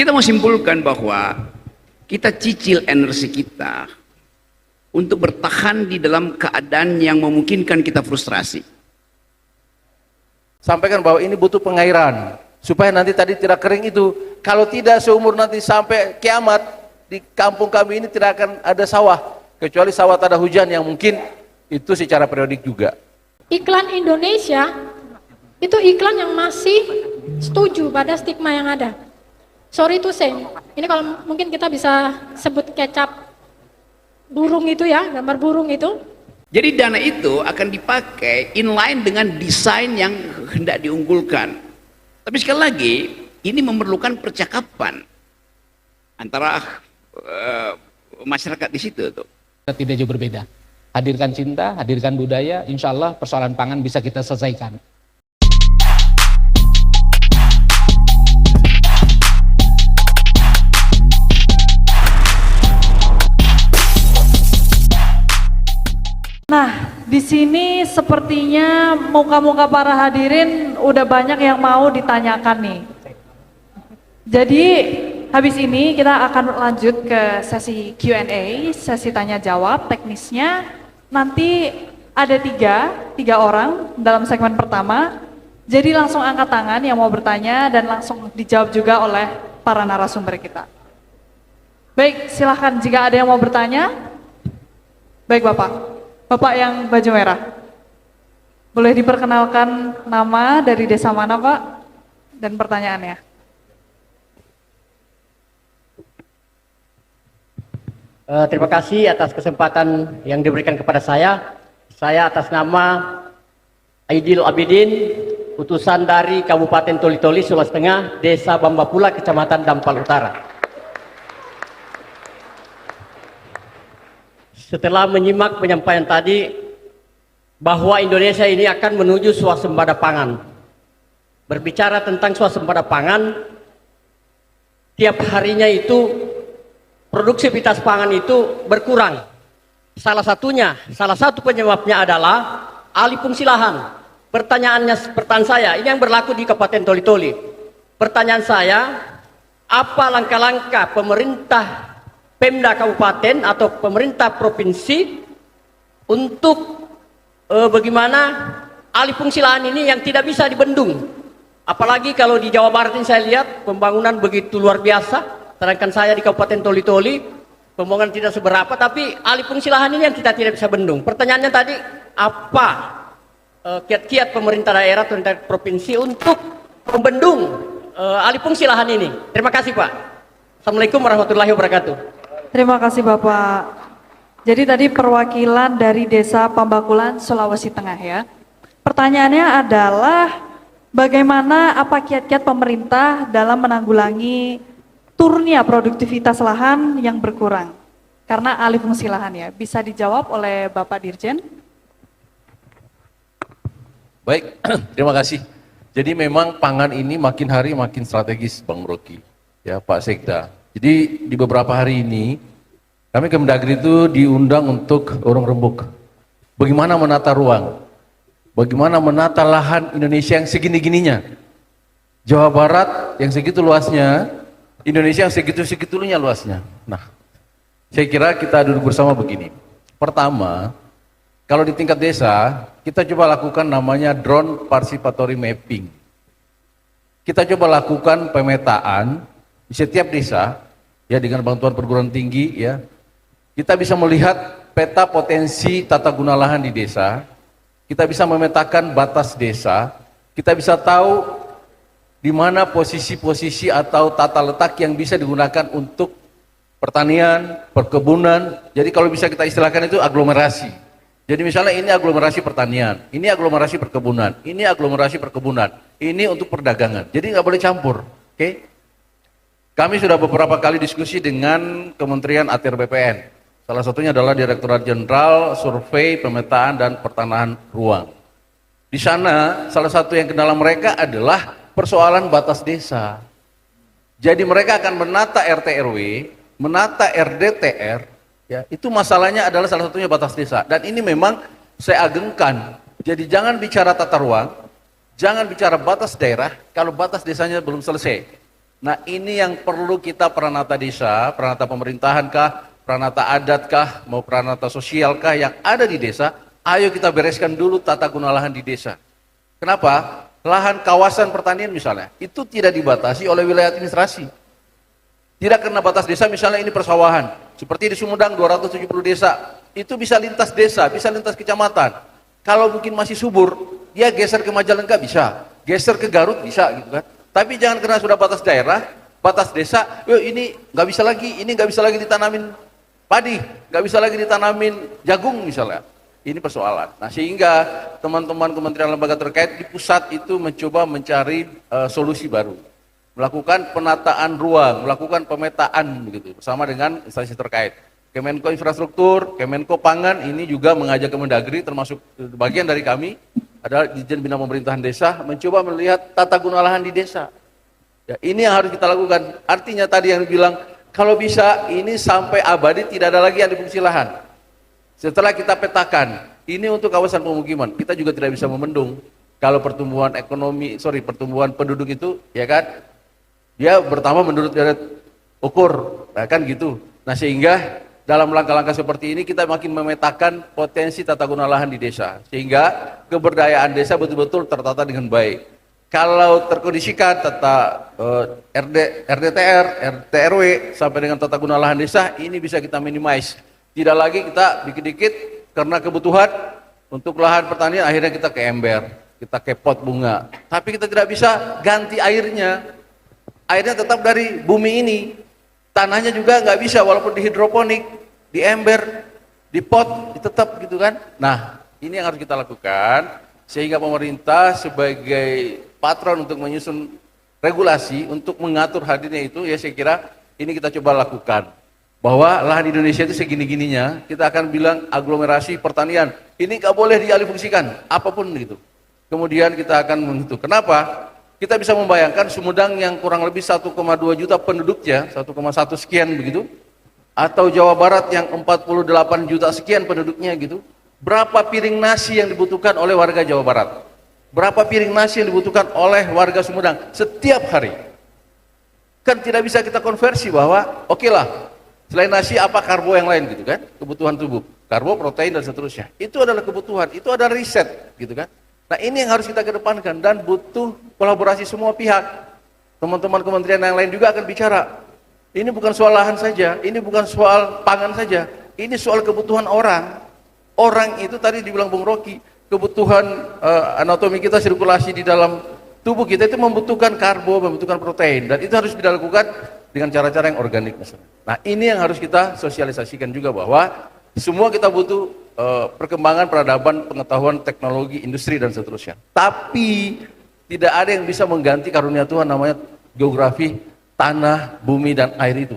Kita mau simpulkan bahwa kita cicil energi kita untuk bertahan di dalam keadaan yang memungkinkan kita frustrasi. Sampaikan bahwa ini butuh pengairan supaya nanti tadi tidak kering itu. Kalau tidak, seumur nanti sampai kiamat di kampung kami ini tidak akan ada sawah, kecuali sawah tak ada hujan yang mungkin itu secara periodik juga. Iklan Indonesia itu iklan yang masih setuju pada stigma yang ada. Sorry to say, ini kalau mungkin kita bisa sebut kecap burung itu ya, gambar burung itu. Jadi dana itu akan dipakai inline dengan desain yang hendak diunggulkan. Tapi sekali lagi, ini memerlukan percakapan antara masyarakat di situ tuh. Tidak jauh berbeda. Hadirkan cinta, hadirkan budaya, insya Allah persoalan pangan bisa kita selesaikan. Nah, di sini sepertinya muka-muka para hadirin udah banyak yang mau ditanyakan nih. Jadi habis ini kita akan lanjut ke sesi Q&A, sesi tanya jawab. Teknisnya nanti ada tiga orang dalam segmen pertama. Jadi langsung angkat tangan yang mau bertanya dan langsung dijawab juga oleh para narasumber kita. Baik, silahkan jika ada yang mau bertanya. Baik Bapak. Bapak yang baju merah, boleh diperkenalkan nama, dari desa mana Pak, dan pertanyaannya. Terima kasih atas kesempatan yang diberikan kepada saya. Saya atas nama Aidil Abidin, utusan dari Kabupaten Toli-Toli, Sulawesi Tengah, Desa Bambapula, Kecamatan Dampal Utara. Setelah menyimak penyampaian tadi bahwa Indonesia ini akan menuju swasembada pangan. Berbicara tentang swasembada pangan, tiap harinya itu produktivitas pangan itu berkurang. Salah satu penyebabnya adalah alih fungsi lahan. Pertanyaan saya, ini yang berlaku di Kabupaten Toli-Toli. Pertanyaan saya, apa langkah-langkah pemerintah Pemda Kabupaten atau pemerintah provinsi untuk bagaimana alih fungsi lahan ini yang tidak bisa dibendung. Apalagi kalau di Jawa Barat ini saya lihat pembangunan begitu luar biasa, sedangkan saya di Kabupaten Toli-Toli pembangunan tidak seberapa, tapi alih fungsi lahan ini yang kita tidak bisa bendung. Pertanyaannya tadi, apa kiat-kiat pemerintah daerah atau provinsi untuk membendung alih fungsi lahan ini? Terima kasih Pak. Assalamualaikum warahmatullahi wabarakatuh. Terima kasih Bapak. Jadi tadi perwakilan dari Desa Pambakulan, Sulawesi Tengah ya. Pertanyaannya adalah bagaimana, apa kiat-kiat pemerintah dalam menanggulangi turunnya produktivitas lahan yang berkurang karena alih fungsi lahan ya. Bisa dijawab oleh Bapak Dirjen? Baik, terima kasih. Jadi memang pangan ini makin hari makin strategis Bang Rocky, ya Pak Sekda. Jadi di beberapa hari ini kami Kemendagri itu diundang untuk urung rembuk. Bagaimana menata ruang? Bagaimana menata lahan Indonesia yang segini-gininya? Jawa Barat yang segitu luasnya, Indonesia yang segitu-segitunya luasnya. Nah, saya kira kita duduk bersama begini. Pertama, kalau di tingkat desa, kita coba lakukan namanya drone participatory mapping. Kita coba lakukan pemetaan di setiap desa, ya dengan bantuan perguruan tinggi, ya kita bisa melihat peta potensi tata guna lahan di desa, kita bisa memetakan batas desa, kita bisa tahu di mana posisi-posisi atau tata letak yang bisa digunakan untuk pertanian, perkebunan. Jadi kalau bisa kita istilahkan itu aglomerasi. Jadi misalnya ini aglomerasi pertanian, ini aglomerasi perkebunan, ini aglomerasi perkebunan, ini untuk perdagangan. Jadi nggak boleh campur, oke? Kami sudah beberapa kali diskusi dengan Kementerian ATR BPN. Salah satunya adalah Direktorat Jenderal Survei, Pemetaan, dan Pertanahan Ruang. Di sana, salah satu yang kendala mereka adalah persoalan batas desa. Jadi mereka akan menata RT/RW, menata RDTR, ya, itu masalahnya adalah salah satunya batas desa. Dan ini memang saya agengkan. Jadi jangan bicara tata ruang, jangan bicara batas daerah, kalau batas desanya belum selesai. Nah ini yang perlu kita peranata desa, peranata pemerintahan kah, peranata adat kah, mau peranata sosial kah yang ada di desa, ayo kita bereskan dulu tata guna lahan di desa. Kenapa? Lahan kawasan pertanian misalnya, itu tidak dibatasi oleh wilayah administrasi. Tidak kena batas desa, misalnya ini persawahan. Seperti di Sumedang 270 desa, itu bisa lintas desa, bisa lintas kecamatan. Kalau mungkin masih subur, dia geser ke Majalengka bisa, geser ke Garut bisa gitu kan. Tapi jangan karena sudah batas daerah, batas desa, ini nggak bisa lagi, ini nggak bisa lagi ditanamin padi, nggak bisa lagi ditanamin jagung misalnya. Ini persoalan. Nah sehingga teman-teman kementerian lembaga terkait di pusat itu mencoba mencari solusi baru, melakukan penataan ruang, melakukan pemetaan begitu bersama dengan instansi terkait. Kemenko Infrastruktur, Kemenko Pangan ini juga mengajak Kemendagri termasuk bagian dari kami adalah Dirjen Bina Pemerintahan Desa mencoba melihat tata guna lahan di desa. Ya, ini yang harus kita lakukan. Artinya tadi yang bilang kalau bisa ini sampai abadi tidak ada lagi alih fungsi lahan. Setelah kita petakan, ini untuk kawasan pemukiman, kita juga tidak bisa memendung kalau pertumbuhan pertumbuhan penduduk itu, ya kan, dia bertambah menurut deret ukur, nah, kan gitu. Nah sehingga dalam langkah-langkah seperti ini kita makin memetakan potensi tata guna lahan di desa, sehingga keberdayaan desa betul-betul tertata dengan baik. Kalau terkondisikan tata RDTR, RTRW sampai dengan tata guna lahan desa, ini bisa kita minimize. Tidak lagi kita dikit-dikit karena kebutuhan untuk lahan pertanian akhirnya kita ke ember, kita ke pot bunga. Tapi kita tidak bisa ganti airnya. Airnya tetap dari bumi ini. Tanahnya juga nggak bisa walaupun di hidroponik, di ember, di pot, tetap gitu kan. Nah ini yang harus kita lakukan sehingga pemerintah sebagai patron untuk menyusun regulasi untuk mengatur hadirnya itu, ya saya kira ini kita coba lakukan. Bahwa lahan Indonesia itu segini-gininya, kita akan bilang aglomerasi pertanian, ini nggak boleh dialihfungsikan, apapun gitu. Kemudian kita akan menghitung. Kenapa? Kita bisa membayangkan Sumedang yang kurang lebih 1,2 juta penduduknya, 1,1 sekian begitu, atau Jawa Barat yang 48 juta sekian penduduknya gitu, berapa piring nasi yang dibutuhkan oleh warga Jawa Barat? Berapa piring nasi yang dibutuhkan oleh warga Sumedang setiap hari? Kan tidak bisa kita konversi bahwa oke lah, selain nasi apa karbo yang lain gitu kan, kebutuhan tubuh, karbo, protein dan seterusnya. Itu adalah kebutuhan, itu ada riset gitu kan. Nah ini yang harus kita kedepankan dan butuh kolaborasi semua pihak. Teman-teman kementerian yang lain juga akan bicara. Ini bukan soal lahan saja, ini bukan soal pangan saja, ini soal kebutuhan orang. Orang itu tadi dibilang Bung Rocky, kebutuhan anatomi kita, sirkulasi di dalam tubuh kita itu membutuhkan karbo, membutuhkan protein, dan itu harus dilakukan dengan cara-cara yang organik misalnya. Nah ini yang harus kita sosialisasikan juga bahwa semua kita butuh perkembangan peradaban, pengetahuan, teknologi, industri dan seterusnya. Tapi tidak ada yang bisa mengganti karunia Tuhan namanya geografi, tanah, bumi dan air itu.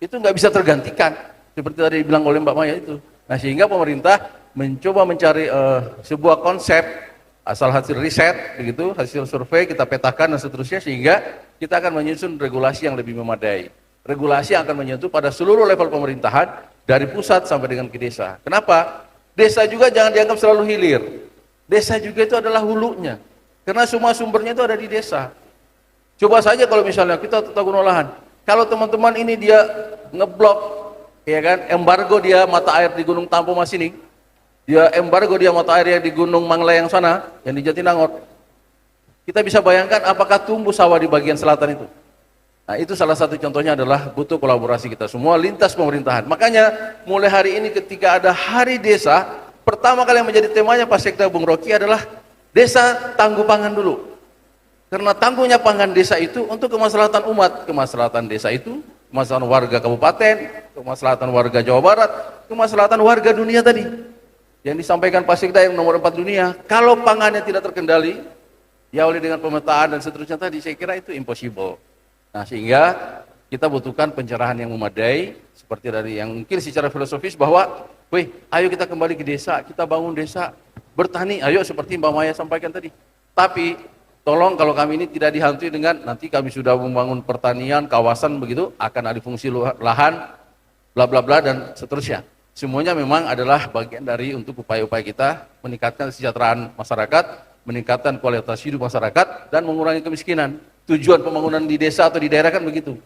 Itu nggak bisa tergantikan seperti tadi dibilang oleh Mbak Maya itu. Nah sehingga pemerintah mencoba mencari sebuah konsep asal hasil riset begitu, hasil survei kita petakan dan seterusnya sehingga kita akan menyusun regulasi yang lebih memadai. Regulasi yang akan menyentuh pada seluruh level pemerintahan dari pusat sampai dengan ke desa. Kenapa? Desa juga jangan dianggap selalu hilir. Desa juga itu adalah hulunya. Karena semua sumbernya itu ada di desa. Coba saja kalau misalnya kita tata guna lahan. Kalau teman-teman ini dia ngeblok, ya kan, embargo dia mata air di Gunung Tampo Masining, dia embargo dia mata air yang di Gunung Manglayang sana, yang di Jatinangor. Kita bisa bayangkan apakah tumbuh sawah di bagian selatan itu. Nah itu salah satu contohnya adalah butuh kolaborasi kita semua lintas pemerintahan. Makanya mulai hari ini ketika ada Hari Desa, pertama kali yang menjadi temanya Pak Sekda Bung Rocky adalah desa tangguh pangan dulu. Karena tangguhnya pangan desa itu untuk kemaslahatan umat, kemaslahatan desa itu, kemaslahatan warga kabupaten, kemaslahatan warga Jawa Barat, kemaslahatan warga dunia tadi. Yang disampaikan Pak Sekda yang nomor 4 dunia, kalau pangannya tidak terkendali, ya oleh dengan pemetaan dan seterusnya tadi, saya kira itu impossible. Nah sehingga kita butuhkan pencerahan yang memadai seperti dari yang mungkin secara filosofis bahwa ayo kita kembali ke desa, kita bangun desa, bertani, ayo seperti Mbak Maya sampaikan tadi. Tapi tolong kalau kami ini tidak dihantui dengan nanti kami sudah membangun pertanian, kawasan begitu, akan alih fungsi lahan, bla bla bla dan seterusnya. Semuanya memang adalah bagian dari untuk upaya-upaya kita meningkatkan kesejahteraan masyarakat, meningkatkan kualitas hidup masyarakat dan mengurangi kemiskinan. tujuan pembangunan di desa atau di daerah kan begitu.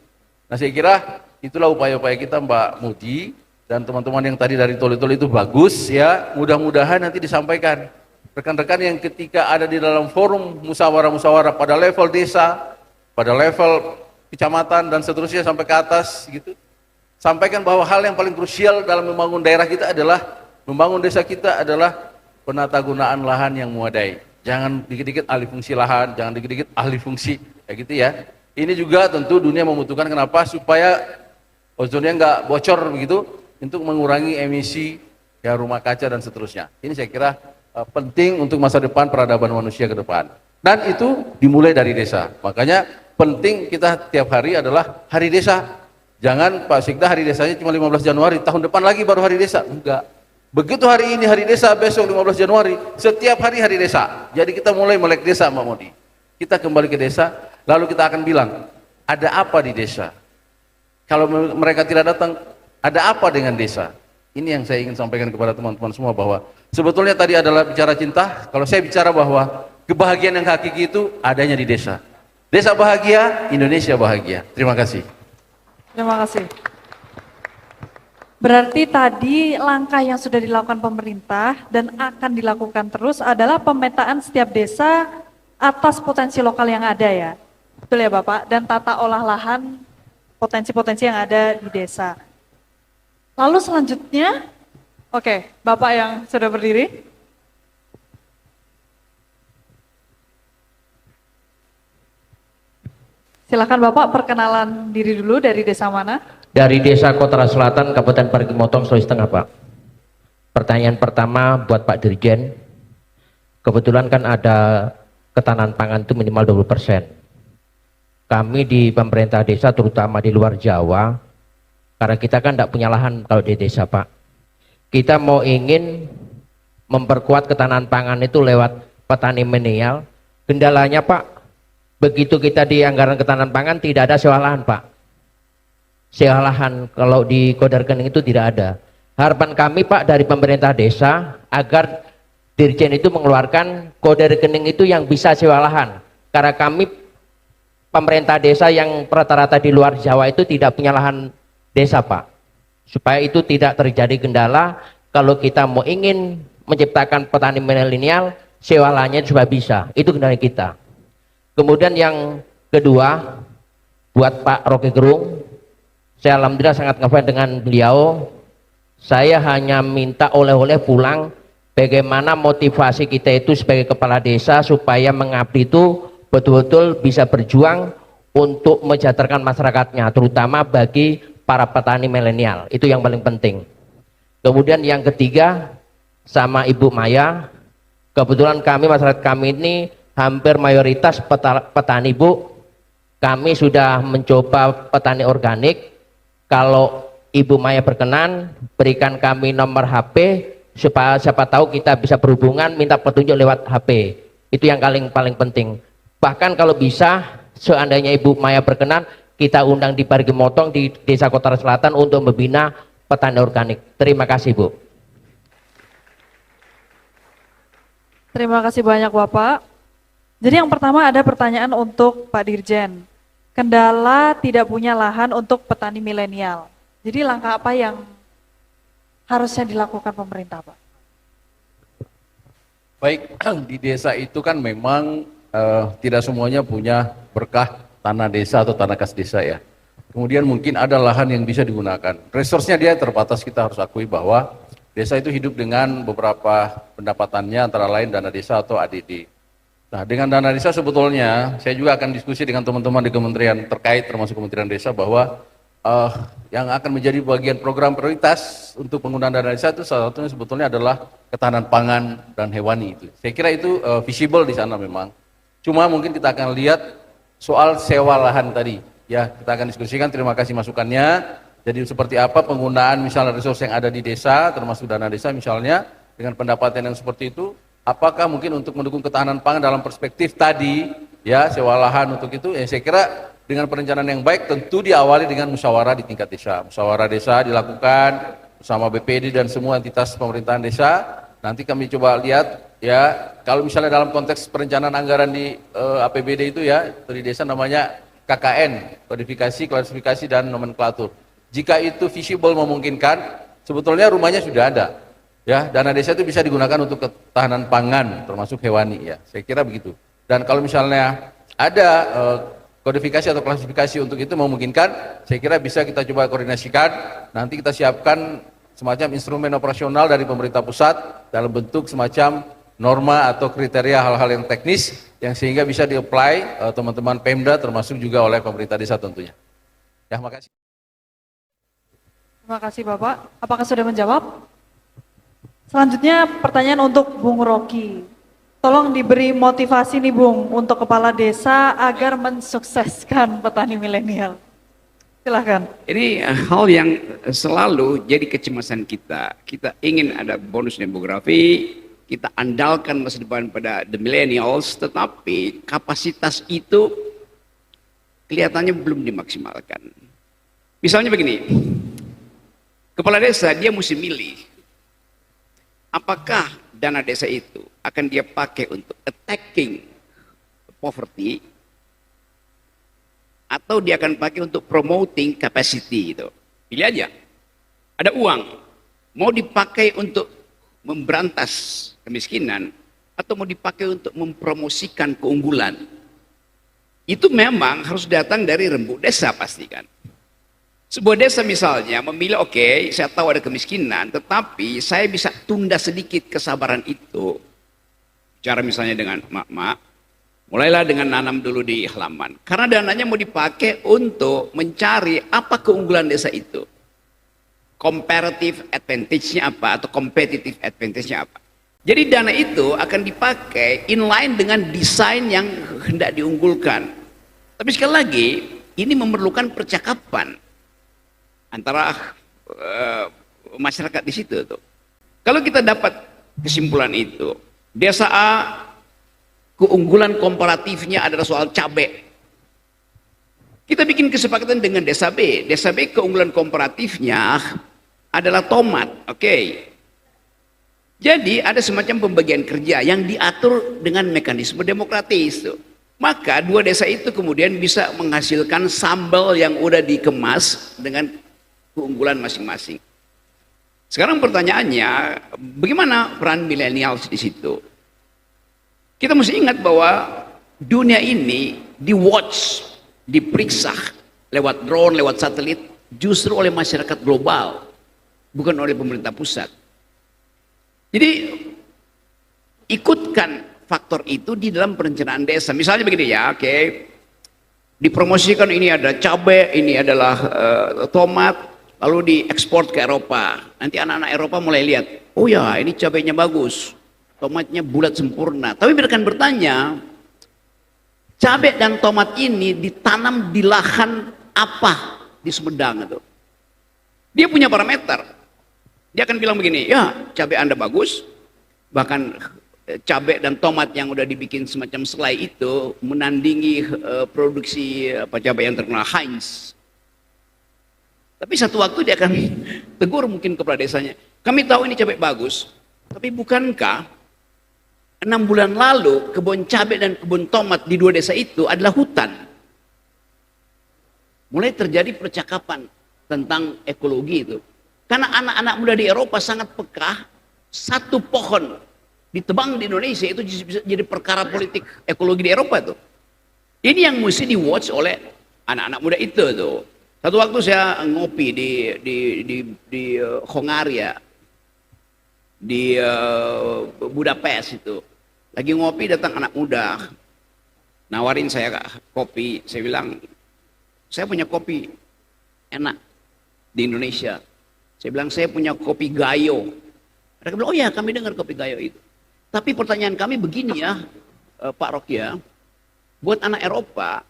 Nah saya kira itulah upaya-upaya kita Mbak Muji dan teman-teman yang tadi dari Toli-Toli itu bagus ya, mudah-mudahan nanti disampaikan rekan-rekan yang ketika ada di dalam forum musyawarah-musyawarah pada level desa, pada level kecamatan dan seterusnya sampai ke atas gitu, sampaikan bahwa hal yang paling krusial dalam membangun daerah kita adalah, membangun desa kita adalah penata gunaan lahan yang memadai. Jangan dikit-dikit alih fungsi lahan, jangan dikit-dikit alih fungsi, kayak gitu ya. Ini juga tentu dunia membutuhkan, kenapa? Supaya ozonnya nggak bocor begitu, untuk mengurangi emisi ya rumah kaca dan seterusnya. Ini saya kira penting untuk masa depan peradaban manusia ke depan. Dan itu dimulai dari desa. Makanya penting kita tiap hari adalah hari desa. Jangan Pak Sikda hari desanya cuma 15 Januari, tahun depan lagi baru hari desa. Enggak. Begitu hari ini hari desa, besok 15 Januari, setiap hari hari desa. Jadi kita mulai melek desa Mbak Modi. Kita kembali ke desa, lalu kita akan bilang, ada apa di desa? Kalau mereka tidak datang, ada apa dengan desa? Ini yang saya ingin sampaikan kepada teman-teman semua, bahwa sebetulnya tadi adalah bicara cinta. Kalau saya bicara bahwa kebahagiaan yang hakiki itu adanya di desa. Desa bahagia, Indonesia bahagia. Terima kasih. Terima kasih. Berarti tadi langkah yang sudah dilakukan pemerintah dan akan dilakukan terus adalah pemetaan setiap desa atas potensi lokal yang ada ya. Betul ya Bapak? Dan tata olah lahan potensi-potensi yang ada di desa. Lalu selanjutnya, oke, Bapak yang sudah berdiri. Silakan Bapak perkenalan diri dulu, dari desa mana? Dari Desa Kotara Selatan, Kabupaten Parigi Motong, Sulawesi Tengah, Pak. Pertanyaan pertama buat Pak Dirjen. Kebetulan kan ada ketahanan pangan itu minimal 20%. Kami di pemerintah desa, terutama di luar Jawa, karena kita kan tidak punya lahan kalau di desa, Pak. Kita mau ingin memperkuat ketahanan pangan itu lewat petani milenial. Kendalanya, Pak, begitu kita di anggaran ketahanan pangan tidak ada sewa lahan, Pak. Sewa lahan kalau di kode rekening itu tidak ada. Harapan kami Pak dari pemerintah desa agar Dirjen itu mengeluarkan kode rekening itu yang bisa sewa lahan. Karena kami pemerintah desa yang rata-rata di luar Jawa itu tidak punya lahan desa Pak. Supaya itu tidak terjadi kendala, kalau kita mau ingin menciptakan petani milenial, sewa lahannya juga bisa. Itu kendala kita. Kemudian yang kedua buat Pak Rocky Gerung. Saya alhamdulillah sangat ngefans dengan beliau. Saya hanya minta oleh-oleh pulang bagaimana motivasi kita itu sebagai kepala desa supaya mengabdi itu betul-betul bisa berjuang untuk mensejahterakan masyarakatnya, terutama bagi para petani milenial. Itu yang paling penting. Kemudian yang ketiga sama Ibu Maya, kebetulan kami masyarakat kami ini hampir mayoritas petani Bu. Kami sudah mencoba petani organik. Kalau Ibu Maya berkenan, berikan kami nomor HP supaya siapa tahu kita bisa berhubungan, minta petunjuk lewat HP. Itu yang paling penting. Bahkan kalau bisa, seandainya Ibu Maya berkenan, kita undang di Parigi Motong di Desa Kotara Selatan untuk membina petani organik. Terima kasih Bu. Terima kasih banyak Bapak. Jadi yang pertama ada pertanyaan untuk Pak Dirjen. Kendala tidak punya lahan untuk petani milenial. Jadi langkah apa yang harusnya dilakukan pemerintah, Pak? Baik, di desa itu kan memang tidak semuanya punya berkah tanah desa atau tanah kas desa ya. Kemudian mungkin ada lahan yang bisa digunakan. Resource-nya dia terbatas, kita harus akui bahwa desa itu hidup dengan beberapa pendapatannya, antara lain dana desa atau ADD. Nah, dengan dana desa sebetulnya saya juga akan diskusi dengan teman-teman di kementerian terkait, termasuk Kementerian Desa, bahwa yang akan menjadi bagian program prioritas untuk penggunaan dana desa itu salah satunya sebetulnya adalah ketahanan pangan dan hewani itu. Saya kira itu visible di sana memang. Cuma mungkin kita akan lihat soal sewa lahan tadi. Ya, kita akan diskusikan. Terima kasih masukannya. Jadi seperti apa penggunaan misalnya resource yang ada di desa, termasuk dana desa misalnya, dengan pendapatan yang seperti itu. Apakah mungkin untuk mendukung ketahanan pangan dalam perspektif tadi, ya sewa lahan untuk itu, ya saya kira dengan perencanaan yang baik tentu diawali dengan musyawarah di tingkat desa. Musyawarah desa dilakukan bersama BPD dan semua entitas pemerintahan desa. Nanti kami coba lihat ya kalau misalnya dalam konteks perencanaan anggaran di APBD itu ya, atau di desa namanya KKN, kodifikasi, klasifikasi, dan nomenklatur. Jika itu visible memungkinkan, sebetulnya rumahnya sudah ada. Ya, dana desa itu bisa digunakan untuk ketahanan pangan, termasuk hewani ya. Saya kira begitu. Dan kalau misalnya ada kodifikasi atau klasifikasi untuk itu memungkinkan, saya kira bisa kita coba koordinasikan. Nanti kita siapkan semacam instrumen operasional dari pemerintah pusat dalam bentuk semacam norma atau kriteria hal-hal yang teknis yang sehingga bisa di-apply teman-teman Pemda termasuk juga oleh pemerintah desa tentunya. Ya, makasih. Terima kasih Bapak. Apakah sudah menjawab? Selanjutnya pertanyaan untuk Bung Rocky. Tolong diberi motivasi nih Bung untuk kepala desa agar mensukseskan petani milenial. Silahkan. Ini hal yang selalu jadi kecemasan kita. Kita ingin ada bonus demografi, kita andalkan masa depan pada the millennials, tetapi kapasitas itu kelihatannya belum dimaksimalkan. Misalnya begini, kepala desa dia mesti milih apakah dana desa itu akan dia pakai untuk attacking poverty atau dia akan pakai untuk promoting capacity itu. Pilih aja. Ada uang, mau dipakai untuk memberantas kemiskinan atau mau dipakai untuk mempromosikan keunggulan. Itu memang harus datang dari rembuk desa pastikan. Sebuah desa misalnya memilih, oke, saya tahu ada kemiskinan, tetapi saya bisa tunda sedikit kesabaran itu. Cara misalnya dengan mak-mak, mulailah dengan nanam dulu di halaman. Karena dananya mau dipakai untuk mencari apa keunggulan desa itu. Comparative advantage-nya apa atau competitive advantage-nya apa. Jadi dana itu akan dipakai inline dengan desain yang hendak diunggulkan. Tapi sekali lagi, ini memerlukan percakapan antara masyarakat di situ tuh. Kalau kita dapat kesimpulan itu, desa A keunggulan komparatifnya adalah soal cabai. Kita bikin kesepakatan dengan desa B. Desa B keunggulan komparatifnya adalah tomat. Oke. Jadi ada semacam pembagian kerja yang diatur dengan mekanisme demokratis tuh. Maka dua desa itu kemudian bisa menghasilkan sambal yang udah dikemas dengan keunggulan masing-masing. Sekarang pertanyaannya, bagaimana peran milenial di situ? Kita mesti ingat bahwa dunia ini di-watch, diperiksa lewat drone, lewat satelit, justru oleh masyarakat global, bukan oleh pemerintah pusat. Jadi, ikutkan faktor itu di dalam perencanaan desa. Misalnya begini ya, oke, dipromosikan ini ada cabai, ini adalah tomat, lalu diekspor ke Eropa. Nanti anak-anak Eropa mulai lihat, oh ya ini cabainya bagus, tomatnya bulat sempurna. Tapi mereka akan bertanya, cabai dan tomat ini ditanam di lahan apa di Sumedang itu? Dia punya parameter. Dia akan bilang begini, ya cabai Anda bagus, bahkan cabai dan tomat yang udah dibikin semacam selai itu menandingi produksi cabai yang terkenal Heinz. Tapi satu waktu dia akan tegur mungkin kepala desanya. Kami tahu ini cabai bagus, tapi bukankah 6 bulan lalu kebun cabai dan kebun tomat di dua desa itu adalah hutan? Mulai terjadi percakapan tentang ekologi itu. Karena anak-anak muda di Eropa sangat peka, satu pohon ditebang di Indonesia itu bisa jadi perkara politik ekologi di Eropa tuh. Ini yang mesti di-watch oleh anak-anak muda itu tuh. Satu waktu saya ngopi di Hongaria, di Budapest itu. Lagi ngopi datang anak muda, nawarin saya kopi. Saya bilang, saya punya kopi enak di Indonesia. Saya bilang, saya punya kopi Gayo. Mereka bilang, oh ya kami dengar kopi Gayo itu. Tapi pertanyaan kami begini ya, Pak Rocky ya, buat anak Eropa,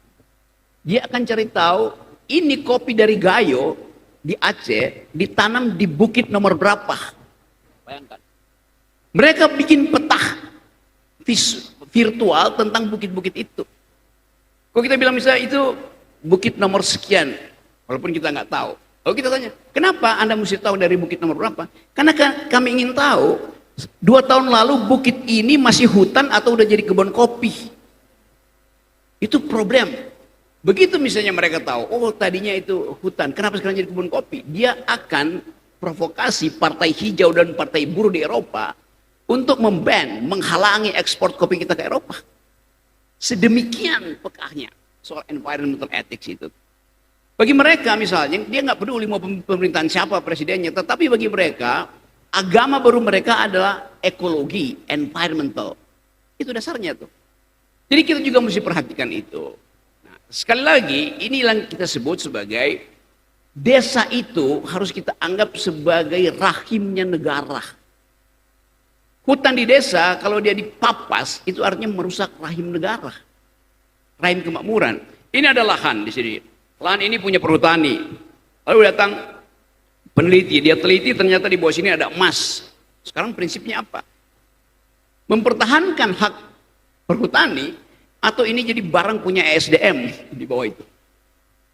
dia akan cari tahu, ini kopi dari Gayo di Aceh ditanam di bukit nomor berapa? Bayangkan. Mereka bikin peta virtual tentang bukit-bukit itu. Kok kita bilang misalnya itu bukit nomor sekian, walaupun kita nggak tahu. Lalu kita tanya, kenapa Anda mesti tahu dari bukit nomor berapa? Karena kami ingin tahu 2 tahun lalu bukit ini masih hutan atau udah jadi kebun kopi. Itu problem. Begitu misalnya mereka tahu, oh tadinya itu hutan, kenapa sekarang jadi kebun kopi? Dia akan provokasi partai hijau dan partai buruh di Eropa untuk menghalangi ekspor kopi kita ke Eropa. Sedemikian pekahnya soal environmental ethics itu. Bagi mereka misalnya, dia nggak peduli mau pemerintahan siapa presidennya, tetapi bagi mereka, agama baru mereka adalah ekologi, environmental. Itu dasarnya tuh. Jadi kita juga mesti perhatikan itu. Nah, sekali lagi, inilah yang kita sebut sebagai desa itu harus kita anggap sebagai rahimnya negara. Hutan di desa kalau dia dipapas itu artinya merusak rahim negara, rahim kemakmuran. Ini ada lahan di sini. Lahan ini punya perhutani. Lalu datang peneliti, dia teliti ternyata di bawah sini ada emas. Sekarang prinsipnya apa? Mempertahankan hak perhutani atau ini jadi barang punya ESDM di bawah itu.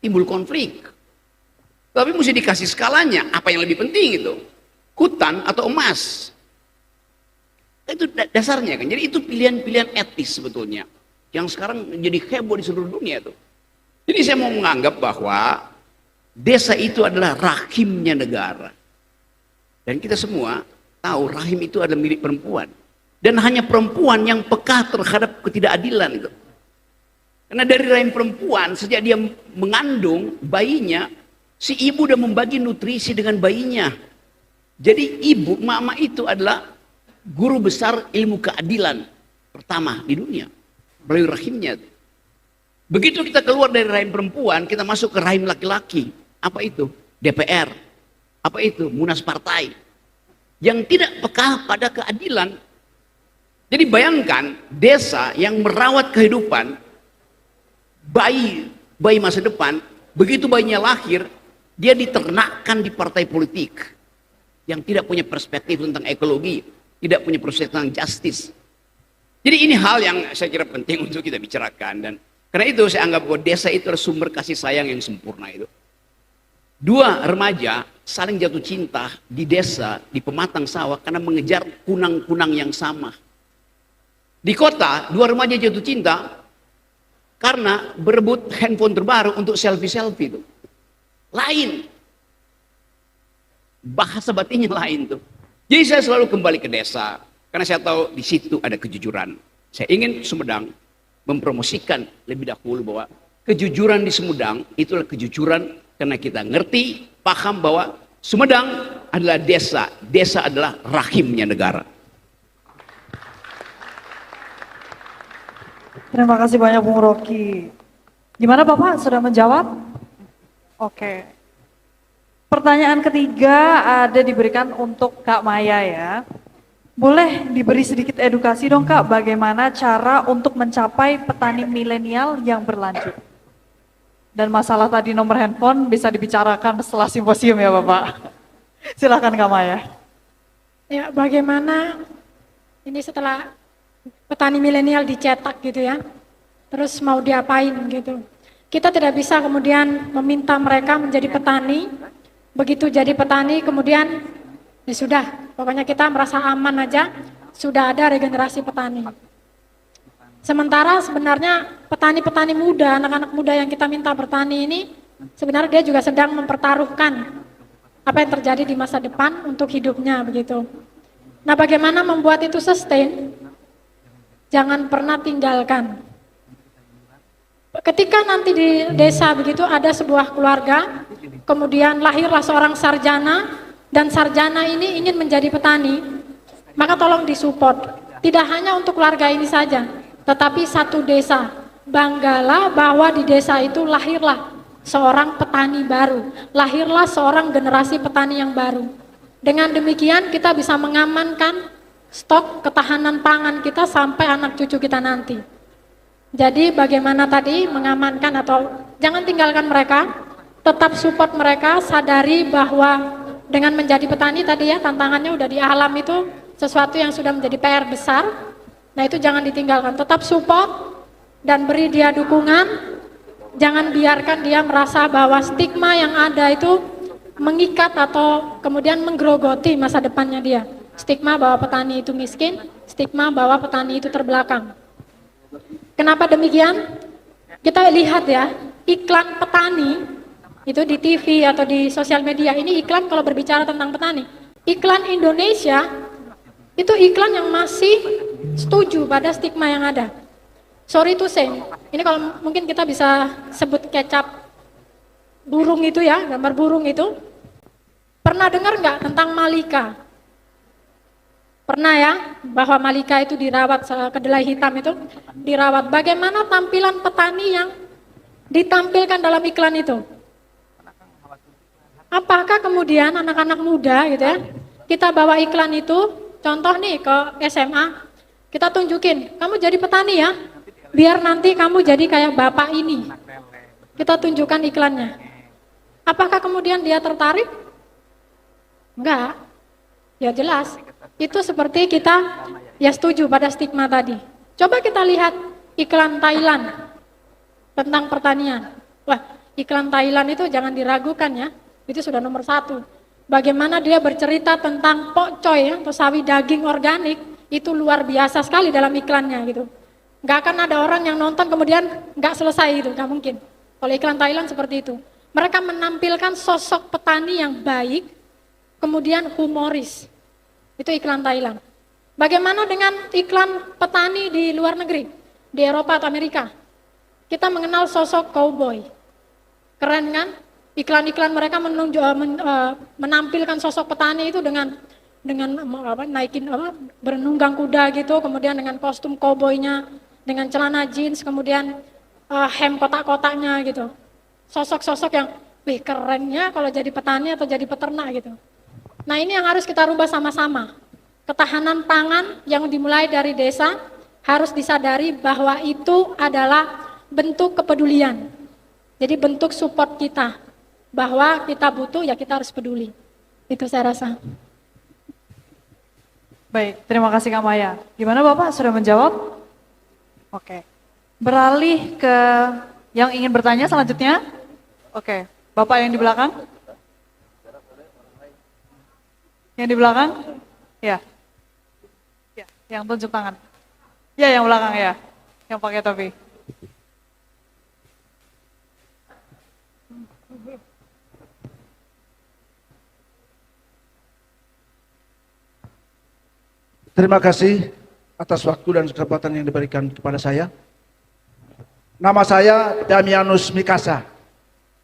Timbul konflik. Tapi mesti dikasih skalanya, apa yang lebih penting itu? Hutan atau emas? Itu dasarnya kan. Jadi itu pilihan-pilihan etis sebetulnya. Yang sekarang jadi heboh di seluruh dunia tuh. Jadi saya mau menganggap bahwa desa itu adalah rahimnya negara. Dan kita semua tahu rahim itu adalah milik perempuan. Dan hanya perempuan yang peka terhadap ketidakadilan itu. Karena dari rahim perempuan, sejak dia mengandung bayinya, si ibu sudah membagi nutrisi dengan bayinya. Jadi ibu, mama itu adalah guru besar ilmu keadilan pertama di dunia. Melalui rahimnya. Begitu kita keluar dari rahim perempuan, kita masuk ke rahim laki-laki. Apa itu? DPR. Apa itu? Munas partai. Yang tidak peka pada keadilan. Jadi bayangkan desa yang merawat kehidupan bayi masa depan, begitu bayinya lahir, dia diternakkan di partai politik yang tidak punya perspektif tentang ekologi, tidak punya perspektif tentang justice. Jadi ini hal yang saya kira penting untuk kita bicarakan, dan karena itu saya anggap bahwa desa itu adalah sumber kasih sayang yang sempurna itu. 2 remaja saling jatuh cinta di desa, di pematang sawah karena mengejar kunang-kunang yang sama. Di kota, 2 remaja jatuh cinta karena berebut handphone terbaru untuk selfie-selfie itu. Lain. Bahasa batinnya lain tuh. Jadi saya selalu kembali ke desa karena saya tahu di situ ada kejujuran. Saya ingin Sumedang mempromosikan lebih dahulu bahwa kejujuran di Sumedang itulah kejujuran karena kita ngerti, paham bahwa Sumedang adalah desa, desa adalah rahimnya negara. Terima kasih banyak Bung Rocky. Gimana Bapak, sudah menjawab? Oke. Pertanyaan ketiga ada diberikan untuk Kak Maya ya. Boleh diberi sedikit edukasi dong Kak, bagaimana cara untuk mencapai petani milenial yang berlanjut? Dan masalah tadi nomor handphone bisa dibicarakan setelah simposium ya Bapak. Silakan Kak Maya. Ya, bagaimana ini setelah petani milenial dicetak gitu ya, terus mau diapain gitu. Kita tidak bisa kemudian meminta mereka menjadi petani, begitu jadi petani kemudian ya sudah, pokoknya kita merasa aman aja, sudah ada regenerasi petani. Sementara sebenarnya petani-petani muda, anak-anak muda yang kita minta bertani ini, sebenarnya dia juga sedang mempertaruhkan apa yang terjadi di masa depan untuk hidupnya begitu. Nah, bagaimana membuat itu sustain? Jangan pernah tinggalkan. Ketika nanti di desa begitu ada sebuah keluarga, kemudian lahirlah seorang sarjana, dan sarjana ini ingin menjadi petani, maka tolong disupport. Tidak hanya untuk keluarga ini saja, tetapi satu desa. Banggalah bahwa di desa itu lahirlah seorang petani baru, lahirlah seorang generasi petani yang baru. Dengan demikian kita bisa mengamankan stok ketahanan pangan kita sampai anak cucu kita nanti. Jadi bagaimana tadi mengamankan atau jangan tinggalkan mereka, tetap support mereka, sadari bahwa dengan menjadi petani tadi ya tantangannya udah di alam itu sesuatu yang sudah menjadi PR besar. Nah itu jangan ditinggalkan, tetap support dan beri dia dukungan. Jangan biarkan dia merasa bahwa stigma yang ada itu mengikat atau kemudian menggerogoti masa depannya dia. Stigma bahwa petani itu miskin, stigma bahwa petani itu terbelakang. Kenapa demikian? Kita lihat ya, iklan petani itu di TV atau di sosial media, ini iklan kalau berbicara tentang petani. Iklan Indonesia itu iklan yang masih setuju pada stigma yang ada. Sorry to say, ini kalau mungkin kita bisa sebut kecap burung itu ya, gambar burung itu. Pernah dengar nggak tentang Malika? Pernah ya, bahwa Malika itu dirawat, kedelai hitam itu dirawat. Bagaimana tampilan petani yang ditampilkan dalam iklan itu? Apakah kemudian anak-anak muda gitu ya, kita bawa iklan itu, contoh nih ke SMA, kita tunjukin, kamu jadi petani ya, biar nanti kamu jadi kayak bapak ini. Kita tunjukkan iklannya. Apakah kemudian dia tertarik? Enggak. Ya jelas. Itu seperti kita ya setuju pada stigma tadi. Coba kita lihat iklan Thailand tentang pertanian. Wah, iklan Thailand itu jangan diragukan ya. Itu sudah nomor 1. Bagaimana dia bercerita tentang pokcoy ya, atau sawi daging organik, itu luar biasa sekali dalam iklannya gitu. Nggak akan ada orang yang nonton kemudian nggak selesai itu, nggak mungkin. Kalau iklan Thailand seperti itu. Mereka menampilkan sosok petani yang baik, kemudian humoris. Itu iklan Thailand. Bagaimana dengan iklan petani di luar negeri, di Eropa atau Amerika? Kita mengenal sosok cowboy. Keren kan? Iklan-iklan mereka menampilkan sosok petani itu dengan naikin bernunggang kuda gitu, kemudian dengan kostum cowboynya, dengan celana jeans, kemudian hem kotak-kotaknya gitu. Sosok-sosok yang wih kerennya kalau jadi petani atau jadi peternak gitu. Nah ini yang harus kita rubah sama-sama. Ketahanan pangan yang dimulai dari desa harus disadari bahwa itu adalah bentuk kepedulian. Jadi bentuk support kita. Bahwa kita butuh ya kita harus peduli. Itu saya rasa. Baik, terima kasih Kak Maya. Gimana Bapak, sudah menjawab? Oke. Beralih ke yang ingin bertanya selanjutnya. Oke, Bapak yang di belakang. Yang di belakang? Ya. Ya, yang tunjuk tangan. Ya, yang belakang ya. Yang pakai topi. Terima kasih atas waktu dan kesempatan yang diberikan kepada saya. Nama saya Damianus Mikasa.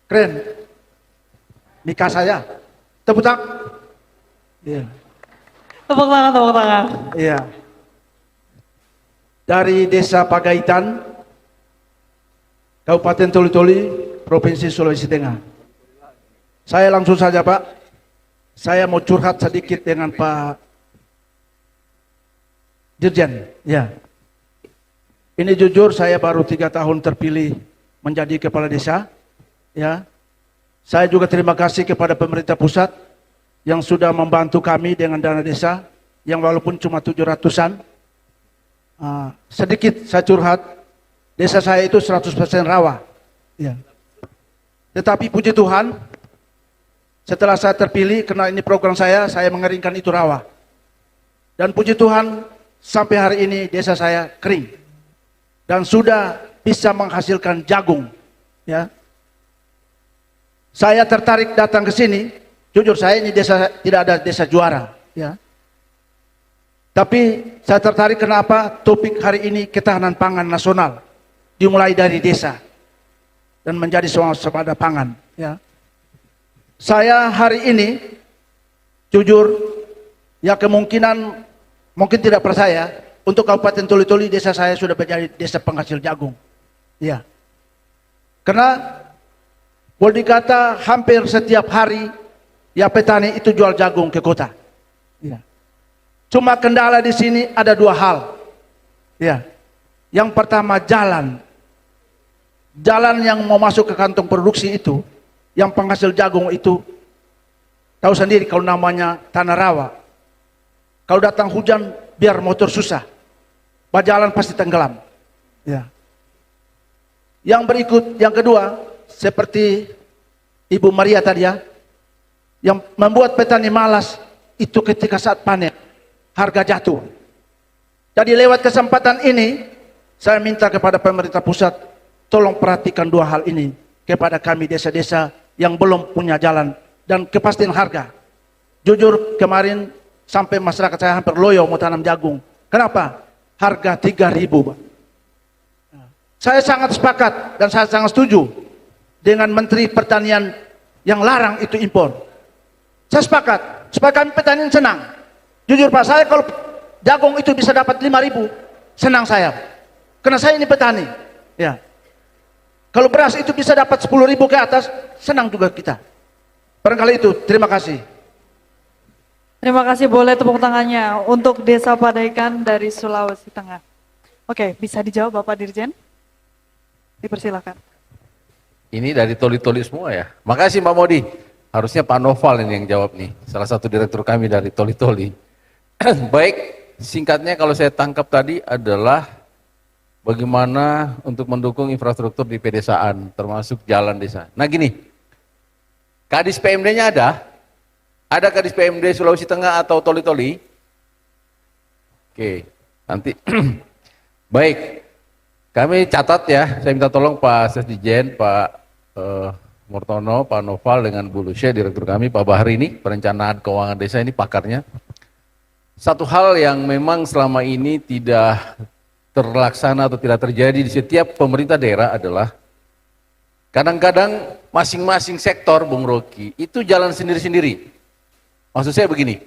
Keren. Mikasa ya. Tepuk tangan. Iya. Tepuk tangan, tepuk tangan. Iya. Dari Desa Pagaitan, Kabupaten Toli-Toli, Provinsi Sulawesi Tengah. Saya langsung saja Pak. Saya mau curhat sedikit dengan Pak Dirjen, ya. Ini jujur saya baru 3 tahun terpilih menjadi kepala desa, ya. Saya juga terima kasih kepada pemerintah pusat yang sudah membantu kami dengan dana desa, yang walaupun cuma 700-an. Sedikit saya curhat, desa saya itu 100% rawa, ya. Tetapi puji Tuhan, setelah saya terpilih, karena ini program saya mengeringkan itu rawa. Dan puji Tuhan, sampai hari ini desa saya kering dan sudah bisa menghasilkan jagung. Ya, saya tertarik datang ke sini. Jujur saya ini desa tidak ada desa juara. Ya, tapi saya tertarik kenapa topik hari ini ketahanan pangan nasional dimulai dari desa dan menjadi swasembada pangan. Ya, saya hari ini jujur ya kemungkinan mungkin tidak percaya, untuk Kabupaten Toli-Toli desa saya sudah menjadi desa penghasil jagung. Ya. Karena boleh dikata hampir setiap hari ya petani itu jual jagung ke kota. Ya. Cuma kendala di sini ada 2 hal. Ya. Yang pertama jalan. Jalan yang mau masuk ke kantong produksi itu, yang penghasil jagung itu, tahu sendiri kalau namanya tanah rawa. Kalau datang hujan, biar motor susah. Jalan pasti tenggelam. Ya. Yang berikut, yang kedua, seperti Ibu Maria tadi ya, yang membuat petani malas, itu ketika saat panen. harga jatuh. Jadi lewat kesempatan ini, saya minta kepada pemerintah pusat, tolong perhatikan dua hal ini kepada kami desa-desa yang belum punya jalan dan kepastian harga. Jujur kemarin sampai masyarakat saya hampir loyo mau tanam jagung. Kenapa? Harga 3.000, Pak. Saya sangat sepakat dan saya sangat setuju dengan Menteri Pertanian yang larang itu impor. Saya sepakat supaya kami petani senang. Jujur Pak, saya kalau jagung itu bisa dapat 5.000, senang saya. Karena saya ini petani. Ya. Kalau beras itu bisa dapat 10.000 ke atas, senang juga kita. Barangkali itu, terima kasih. Terima kasih, boleh tepuk tangannya untuk Desa Padaikan dari Sulawesi Tengah. Oke, bisa dijawab Bapak Dirjen? Dipersilakan. Ini dari Toli-Toli semua ya. Makasih Mbak Modi. Harusnya Pak Noval ini yang jawab nih. Salah satu direktur kami dari Toli-Toli. Baik, singkatnya kalau saya tangkap tadi adalah bagaimana untuk mendukung infrastruktur di pedesaan, termasuk jalan desa. Nah gini, Kadis PMD-nya ada? Ada Kadis PMD Sulawesi Tengah atau Toli-Toli? Oke, nanti. Baik, kami catat ya, saya minta tolong Pak Sesdijen, Pak Murtono, Pak Noval dengan Bu Lucia, direktur kami, Pak Bahri ini, perencanaan keuangan desa ini pakarnya. Satu hal yang memang selama ini tidak terlaksana atau tidak terjadi di setiap pemerintah daerah adalah kadang-kadang masing-masing sektor, Bung Rocky, itu jalan sendiri-sendiri. Maksud saya begini,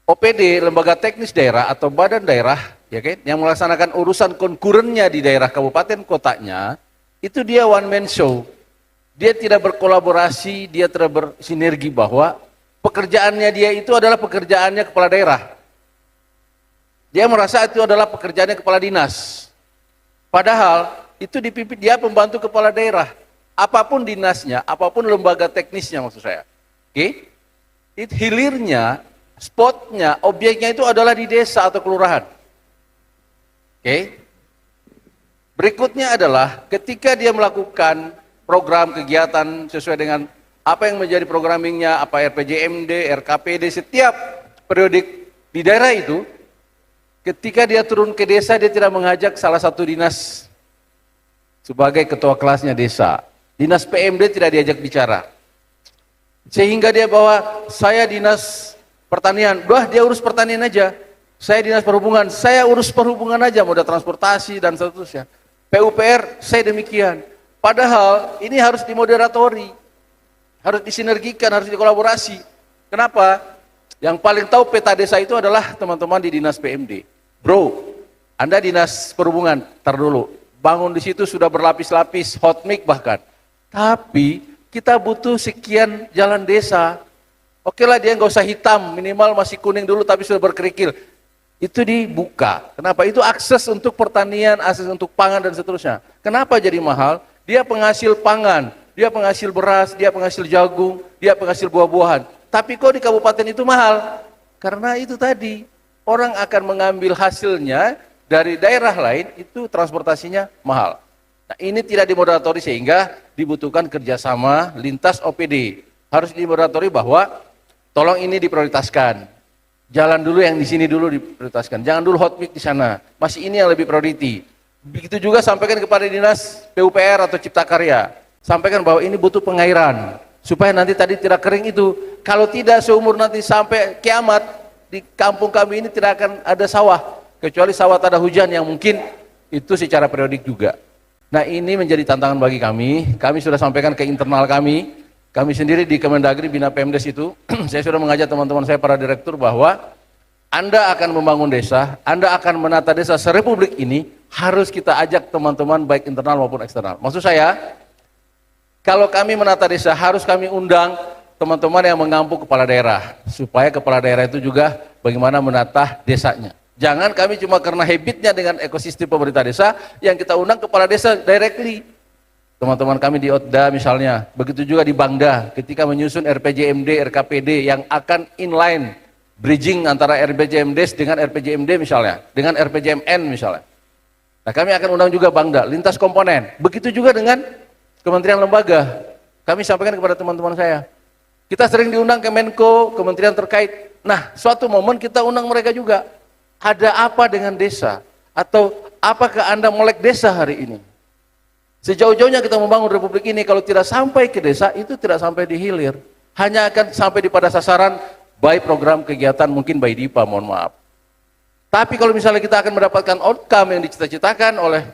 OPD, Lembaga Teknis Daerah atau Badan Daerah, ya kan, yang melaksanakan urusan konkurennya di daerah kabupaten kotanya, itu dia one man show. Dia tidak berkolaborasi, dia tidak bersinergi bahwa pekerjaannya dia itu adalah pekerjaannya kepala daerah. Dia merasa itu adalah pekerjaannya kepala dinas. Padahal itu dipimpin dia pembantu kepala daerah. Apapun dinasnya, apapun lembaga teknisnya maksud saya. Oke? Itu hilirnya, spotnya, objeknya itu adalah di desa atau kelurahan. Oke? Berikutnya adalah ketika dia melakukan program kegiatan sesuai dengan apa yang menjadi programmingnya, apa RPJMD, RKPD, setiap periodik di daerah itu, ketika dia turun ke desa, dia tidak mengajak salah satu dinas sebagai ketua kelasnya desa. Dinas PMD tidak diajak bicara. Sehingga dia bawa, saya dinas pertanian, dia urus pertanian aja. Saya dinas perhubungan, saya urus perhubungan aja, moda transportasi dan seterusnya. PUPR, saya demikian. Padahal ini harus dimoderatori, harus disinergikan, harus dikolaborasi. Kenapa? Yang paling tahu peta desa itu adalah teman-teman di dinas PMD. Bro, Anda dinas perhubungan, tar dulu. Bangun di situ sudah berlapis-lapis, hot mic bahkan. Tapi kita butuh sekian jalan desa. Oke lah dia nggak usah hitam, minimal masih kuning dulu tapi sudah berkerikil. Itu dibuka. Kenapa? Itu akses untuk pertanian, akses untuk pangan dan seterusnya. Kenapa jadi mahal? Dia penghasil pangan, dia penghasil beras, dia penghasil jagung, dia penghasil buah-buahan. Tapi kok di kabupaten itu mahal? Karena itu tadi, orang akan mengambil hasilnya dari daerah lain, itu transportasinya mahal. Nah ini tidak dimoderatori sehingga dibutuhkan kerjasama lintas OPD. Harus dimoderatori bahwa tolong ini diprioritaskan. Jalan dulu yang di sini dulu diprioritaskan. Jangan dulu hot mic di sana. Masih ini yang lebih priority. Begitu juga sampaikan kepada dinas PUPR atau Cipta Karya. Sampaikan bahwa ini butuh pengairan. Supaya nanti tadi tidak kering itu. Kalau tidak seumur nanti sampai kiamat, di kampung kami ini tidak akan ada sawah. Kecuali sawah tak ada hujan yang mungkin itu secara periodik juga. Nah ini menjadi tantangan bagi kami. Kami sudah sampaikan ke internal kami. Kami sendiri di Kemendagri Bina Pemdes itu, saya sudah mengajak teman-teman saya para direktur bahwa Anda akan membangun desa, Anda akan menata desa serepublik ini, harus kita ajak teman-teman baik internal maupun eksternal. Maksud saya, kalau kami menata desa, harus kami undang teman-teman yang mengampu kepala daerah, supaya kepala daerah itu juga bagaimana menata desanya. Jangan kami cuma karena habitnya dengan ekosistem pemerintah desa, yang kita undang kepala desa directly. Teman-teman kami di OTDA misalnya, begitu juga di Bangda, ketika menyusun RPJMD, RKPD yang akan inline, bridging antara RPJMD dengan RPJMD misalnya, dengan RPJMN misalnya. Nah kami akan undang juga Bangda, lintas komponen. Begitu juga dengan kementerian lembaga. Kami sampaikan kepada teman-teman saya. Kita sering diundang ke Menko, kementerian terkait. Nah, suatu momen kita undang mereka juga. Ada apa dengan desa? Atau apakah Anda melek desa hari ini? Sejauh-jauhnya kita membangun republik ini, kalau tidak sampai ke desa, itu tidak sampai di hilir. Hanya akan sampai di pada sasaran by program kegiatan, mungkin by DIPA, mohon maaf. Tapi kalau misalnya kita akan mendapatkan outcome yang dicita-citakan oleh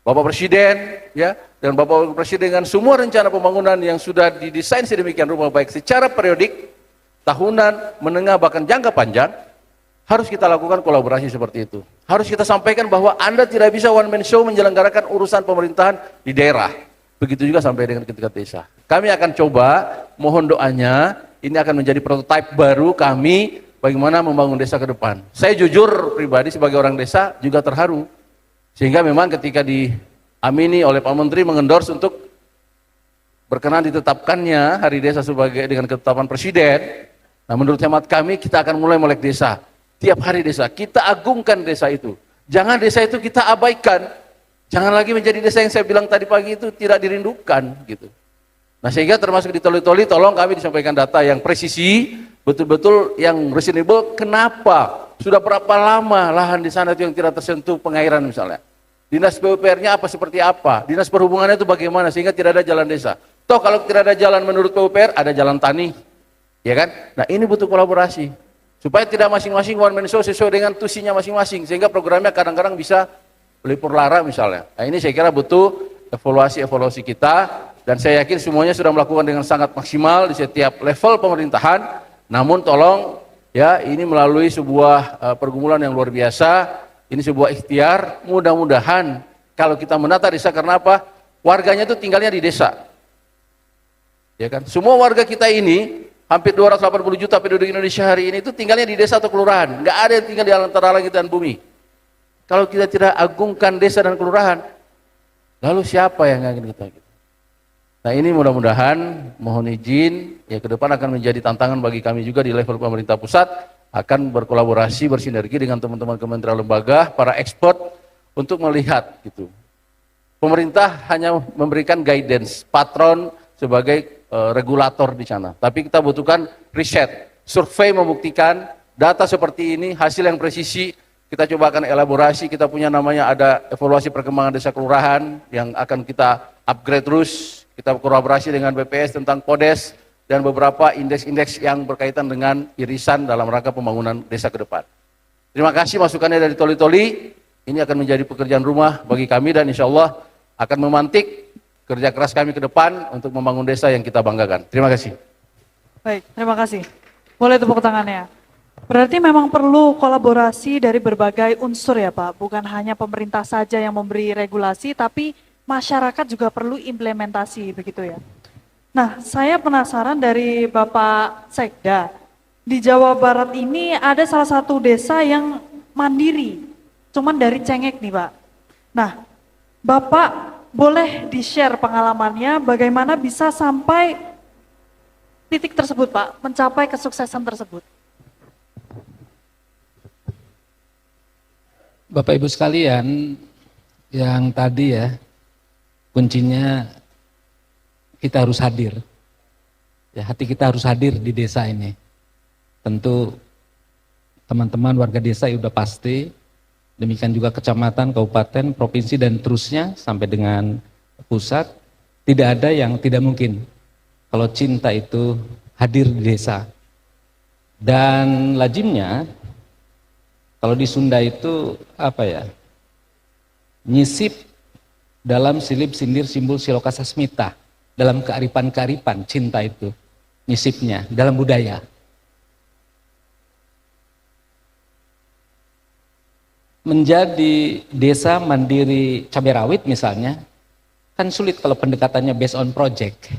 Bapak Presiden, ya, dan Bapak Presiden dengan semua rencana pembangunan yang sudah didesain sedemikian rupa, baik secara periodik, tahunan, menengah, bahkan jangka panjang, harus kita lakukan kolaborasi seperti itu. Harus kita sampaikan bahwa Anda tidak bisa one man show menyelenggarakan urusan pemerintahan di daerah. Begitu juga sampai dengan tingkat desa. Kami akan coba, mohon doanya, ini akan menjadi prototipe baru kami bagaimana membangun desa ke depan. Saya jujur pribadi sebagai orang desa juga terharu. Sehingga memang ketika diamini oleh Pak Menteri mengendorse untuk berkenan ditetapkannya Hari Desa sebagai dengan ketetapan Presiden. Nah, menurut hemat kami kita akan mulai melek desa. Tiap hari desa, kita agungkan desa itu. Jangan desa itu kita abaikan. Jangan lagi menjadi desa yang saya bilang tadi pagi itu tidak dirindukan gitu. Nah, sehingga termasuk di Toli-Toli, tolong kami disampaikan data yang presisi, betul-betul yang reasonable. Kenapa? Sudah berapa lama lahan di sana itu yang tidak tersentuh pengairan misalnya? Dinas PUPR-nya apa seperti apa? Dinas perhubungannya itu bagaimana sehingga tidak ada jalan desa? Toh kalau tidak ada jalan menurut PUPR, ada jalan tani, ya kan? Nah, ini butuh kolaborasi supaya tidak masing-masing one man show sesuai dengan tusinya masing-masing, sehingga programnya kadang-kadang bisa melipur lara misalnya. Nah, ini saya kira butuh evaluasi kita, dan saya yakin semuanya sudah melakukan dengan sangat maksimal di setiap level pemerintahan. Namun tolong ya, ini melalui sebuah pergumulan yang luar biasa, ini sebuah ikhtiar. Mudah-mudahan kalau kita menata desa, karena apa? Warganya itu tinggalnya di desa, ya kan? Semua warga kita ini hampir 280 juta penduduk Indonesia hari ini itu tinggalnya di desa atau kelurahan. Nggak ada yang tinggal di antara langit dan bumi. Kalau kita tidak agungkan desa dan kelurahan, lalu siapa yang akan kita gitu? Nah, ini mudah-mudahan, mohon izin, ya ke depan akan menjadi tantangan bagi kami juga di level pemerintah pusat, akan berkolaborasi, bersinergi dengan teman-teman kementerian lembaga, para expert, untuk melihat gitu. Pemerintah hanya memberikan guidance, patron sebagai regulator di sana. Tapi kita butuhkan riset, survei membuktikan, data seperti ini, hasil yang presisi, kita coba akan elaborasi. Kita punya namanya ada evaluasi perkembangan desa kelurahan yang akan kita upgrade terus. Kita kolaborasi dengan BPS tentang PODES dan beberapa indeks-indeks yang berkaitan dengan irisan dalam rangka pembangunan desa ke depan. Terima kasih masukannya dari Toli-Toli. Ini akan menjadi pekerjaan rumah bagi kami dan insya Allah akan memantik kerja keras kami ke depan untuk membangun desa yang kita banggakan. Terima kasih. Baik, terima kasih. Boleh tepuk tangannya. Berarti memang perlu kolaborasi dari berbagai unsur ya Pak, bukan hanya pemerintah saja yang memberi regulasi, tapi masyarakat juga perlu implementasi, begitu ya. Nah, saya penasaran dari Bapak Sekda, di Jawa Barat ini ada salah satu desa yang mandiri, cuman dari Cengek nih Pak. Nah, Bapak boleh di-share pengalamannya bagaimana bisa sampai titik tersebut Pak, mencapai kesuksesan tersebut. Bapak Ibu sekalian, yang tadi ya, kuncinya kita harus hadir. Ya, hati kita harus hadir di desa ini. Tentu teman-teman warga desa ya udah pasti, demikian juga kecamatan, kabupaten, provinsi dan terusnya sampai dengan pusat, tidak ada yang tidak mungkin kalau cinta itu hadir di desa. Dan lazimnya kalau di Sunda itu apa ya? Nyisip dalam silip sindir simbol siloka sasmita, dalam kearifan-kearifan cinta itu, nyisipnya dalam budaya. Menjadi desa mandiri cabai rawit misalnya, kan sulit kalau pendekatannya based on project.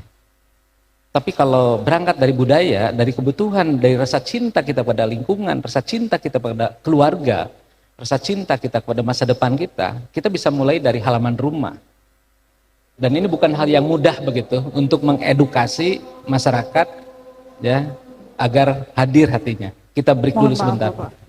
Tapi kalau berangkat dari budaya, dari kebutuhan, dari rasa cinta kita pada lingkungan, rasa cinta kita pada keluarga, rasa cinta kita kepada masa depan kita bisa mulai dari halaman rumah. Dan ini bukan hal yang mudah begitu untuk mengedukasi masyarakat ya agar hadir hatinya. Kita break dulu sebentar. Bapak.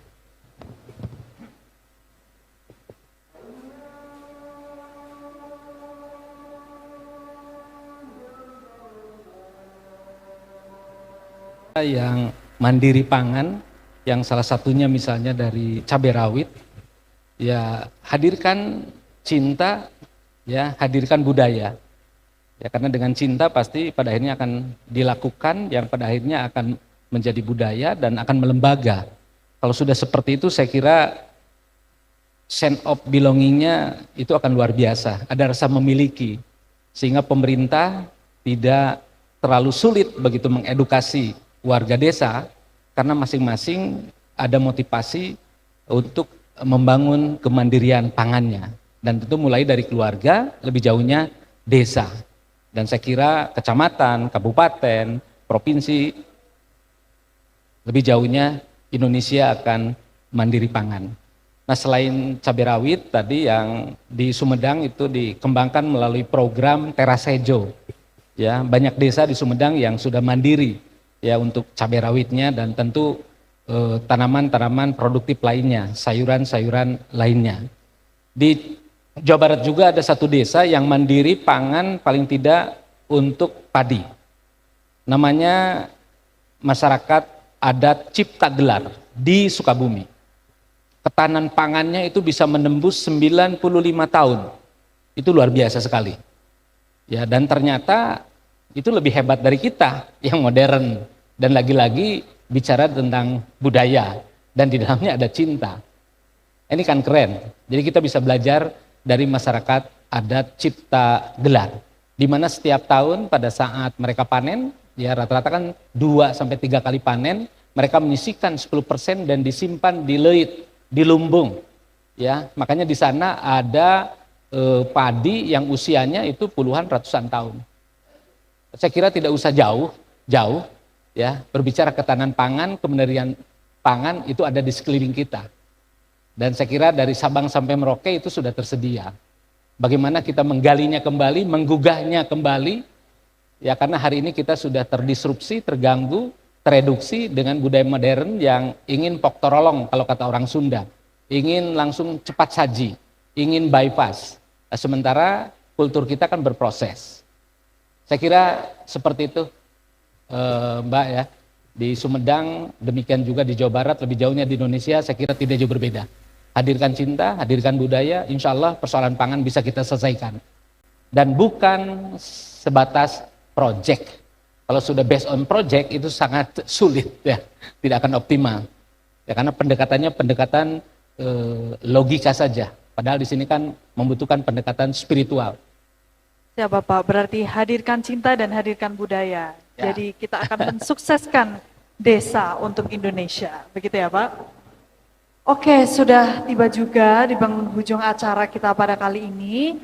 Yang mandiri pangan, yang salah satunya misalnya dari cabai rawit, ya hadirkan cinta, ya hadirkan budaya. Ya karena dengan cinta pasti pada akhirnya akan dilakukan yang pada akhirnya akan menjadi budaya dan akan melembaga. Kalau sudah seperti itu saya kira sense of belongingnya itu akan luar biasa, ada rasa memiliki, sehingga pemerintah tidak terlalu sulit begitu mengedukasi warga desa karena masing-masing ada motivasi untuk membangun kemandirian pangannya, dan tentu mulai dari keluarga, lebih jauhnya desa. Dan saya kira kecamatan, kabupaten, provinsi, lebih jauhnya Indonesia akan mandiri pangan. Nah selain cabai rawit tadi yang di Sumedang itu dikembangkan melalui program Terasejo. Ya, banyak desa di Sumedang yang sudah mandiri ya untuk cabai rawitnya dan tentu tanaman-tanaman produktif lainnya, sayuran-sayuran lainnya. Di Jawa Barat juga ada satu desa yang mandiri pangan paling tidak untuk padi. Namanya masyarakat adat Cipta Gelar di Sukabumi. Ketahanan pangannya itu bisa menembus 95 tahun. Itu luar biasa sekali. Ya, dan ternyata itu lebih hebat dari kita yang modern, dan lagi-lagi bicara tentang budaya dan di dalamnya ada cinta. Ini kan keren. Jadi kita bisa belajar dari masyarakat adat Cipta Gelar, di mana setiap tahun pada saat mereka panen, ya rata-rata kan 2 sampai 3 kali panen, mereka menyisihkan 10% dan disimpan di leit, di lumbung. Ya, makanya di sana ada padi yang usianya itu puluhan ratusan tahun. Saya kira tidak usah jauh ya, berbicara ketahanan pangan, kemandirian pangan itu ada di sekeliling kita. Dan saya kira dari Sabang sampai Merauke itu sudah tersedia. Bagaimana kita menggalinya kembali, menggugahnya kembali, ya karena hari ini kita sudah terdisrupsi, terganggu, tereduksi dengan budaya modern yang ingin poktorolong kalau kata orang Sunda. Ingin langsung cepat saji, ingin bypass. Nah, sementara kultur kita kan berproses. Saya kira seperti itu Mbak ya. Di Sumedang, demikian juga di Jawa Barat, lebih jauhnya di Indonesia, saya kira tidak jauh berbeda. Hadirkan cinta, hadirkan budaya, insya Allah persoalan pangan bisa kita selesaikan. Dan bukan sebatas project. Kalau sudah based on project itu sangat sulit ya, tidak akan optimal. Ya karena pendekatannya pendekatan logika saja. Padahal di sini kan membutuhkan pendekatan spiritual. Ya Bapak, berarti hadirkan cinta dan hadirkan budaya. Ya. Jadi kita akan mensukseskan desa untuk Indonesia. Begitu ya Pak? Oke, sudah tiba juga di penghujung acara kita pada kali ini.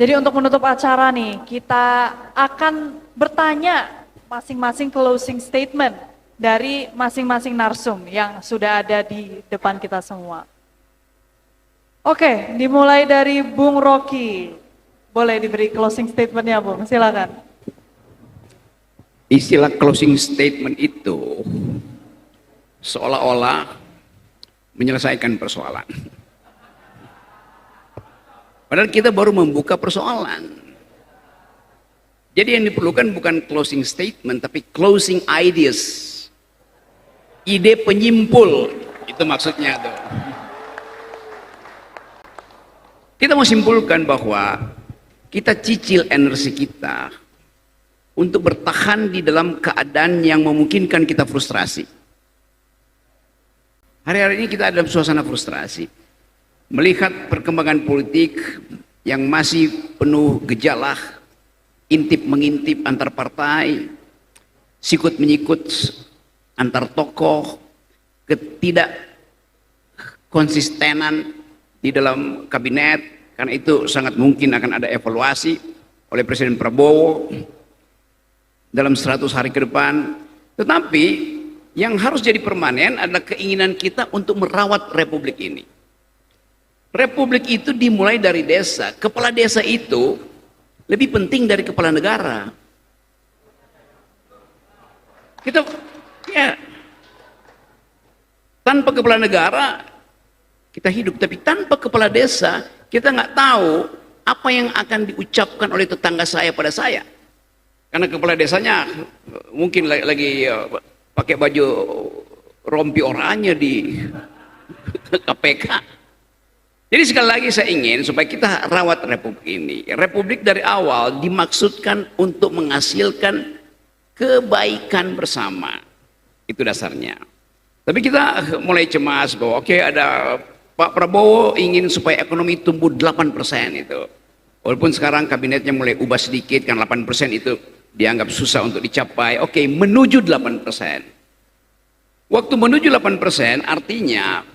Jadi untuk menutup acara nih, kita akan bertanya masing-masing closing statement dari masing-masing narsum yang sudah ada di depan kita semua. Oke, dimulai dari Bung Rocky. Boleh diberi closing statementnya Bung, silakan. Istilah closing statement itu seolah-olah menyelesaikan persoalan. Padahal kita baru membuka persoalan. Jadi yang diperlukan bukan closing statement, tapi closing ideas. Ide penyimpul, itu maksudnya tuh. Kita mau simpulkan bahwa kita cicil energi kita untuk bertahan di dalam keadaan yang memungkinkan kita frustrasi. Hari-hari ini kita dalam suasana frustrasi. Melihat perkembangan politik yang masih penuh gejala, intip-mengintip antar partai, sikut-menyikut antar tokoh, ketidak konsistenan di dalam kabinet, karena itu sangat mungkin akan ada evaluasi oleh Presiden Prabowo dalam 100 hari ke depan. Tetapi yang harus jadi permanen adalah keinginan kita untuk merawat republik ini. Republik itu dimulai dari desa. Kepala desa itu lebih penting dari kepala negara. Kita ya tanpa kepala negara kita hidup, tapi tanpa kepala desa kita nggak tahu apa yang akan diucapkan oleh tetangga saya pada saya. Karena kepala desanya mungkin lagi pakai baju rompi oranye di KPK. Jadi sekali lagi saya ingin supaya kita rawat republik ini. Republik dari awal dimaksudkan untuk menghasilkan kebaikan bersama. Itu dasarnya. Tapi kita mulai cemas bahwa oke, ada Pak Prabowo ingin supaya ekonomi tumbuh 8% itu. Walaupun sekarang kabinetnya mulai ubah sedikit, kan 8% itu dianggap susah untuk dicapai. Oke, menuju 8%. Waktu menuju 8% artinya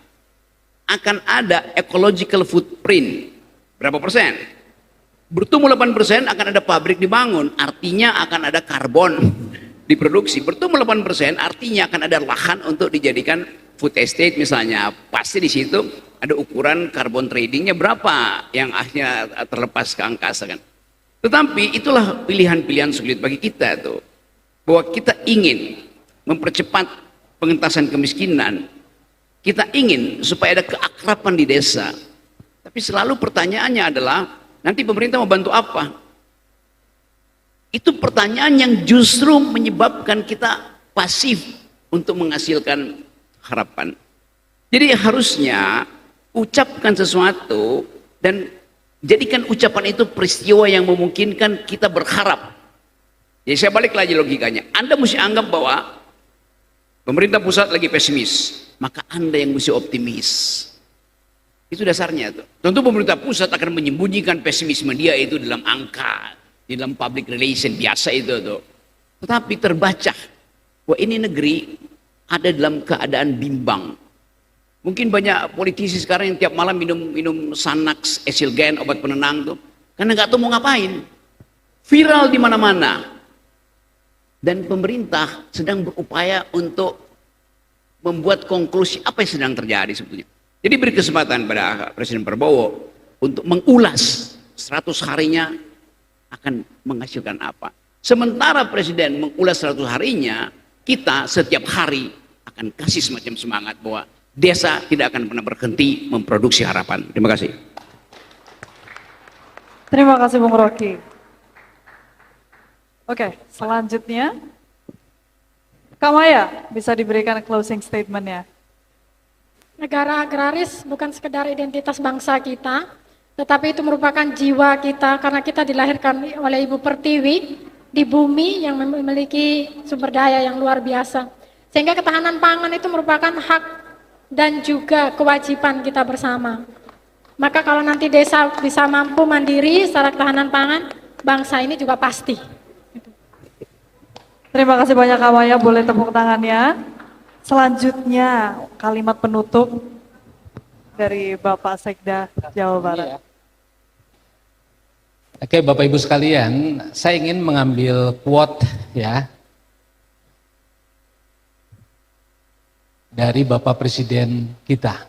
akan ada ecological footprint. Berapa persen? Bertumbuh 8% akan ada pabrik dibangun, artinya akan ada karbon diproduksi. Bertumbuh 8% artinya akan ada lahan untuk dijadikan food estate misalnya. Pasti di situ ada ukuran carbon tradingnya berapa yang akhirnya terlepas ke angkasa kan. Tetapi itulah pilihan-pilihan sulit bagi kita tuh. Bahwa kita ingin mempercepat pengentasan kemiskinan. Kita ingin supaya ada keakraban di desa. Tapi selalu pertanyaannya adalah, nanti pemerintah mau bantu apa? Itu pertanyaan yang justru menyebabkan kita pasif untuk menghasilkan harapan. Jadi harusnya ucapkan sesuatu dan jadikan ucapan itu peristiwa yang memungkinkan kita berharap. Jadi saya balik lagi logikanya. Anda mesti anggap bahwa pemerintah pusat lagi pesimis, maka Anda yang mesti optimis. Itu dasarnya tuh. Tentu pemerintah pusat akan menyembunyikan pesimisme dia itu dalam angka, di dalam public relation biasa itu tuh. Tetapi terbaca bahwa ini negeri ada dalam keadaan bimbang. Mungkin banyak politisi sekarang yang tiap malam minum Xanax, Esilgen, obat penenang tuh, karena nggak tahu mau ngapain. Viral di mana-mana. Dan pemerintah sedang berupaya untuk membuat konklusi apa yang sedang terjadi sebetulnya. Jadi beri kesempatan pada Presiden Prabowo untuk mengulas 100 harinya akan menghasilkan apa. Sementara Presiden mengulas 100 harinya, kita setiap hari akan kasih semacam semangat bahwa desa tidak akan pernah berhenti memproduksi harapan. Terima kasih. Terima kasih Bung Rocky. Oke, selanjutnya Kak Maya bisa diberikan closing statement-nya. Negara agraris bukan sekedar identitas bangsa kita, tetapi itu merupakan jiwa kita karena kita dilahirkan oleh Ibu Pertiwi di bumi yang memiliki sumber daya yang luar biasa. Sehingga ketahanan pangan itu merupakan hak dan juga kewajiban kita bersama. Maka kalau nanti desa bisa mampu mandiri secara ketahanan pangan, bangsa ini juga pasti. Terima kasih banyak Kak Maya, boleh tepuk tangannya. Selanjutnya kalimat penutup dari Bapak Sekda Jawa Barat. Oke, Bapak Ibu sekalian, saya ingin mengambil quote ya dari Bapak Presiden kita.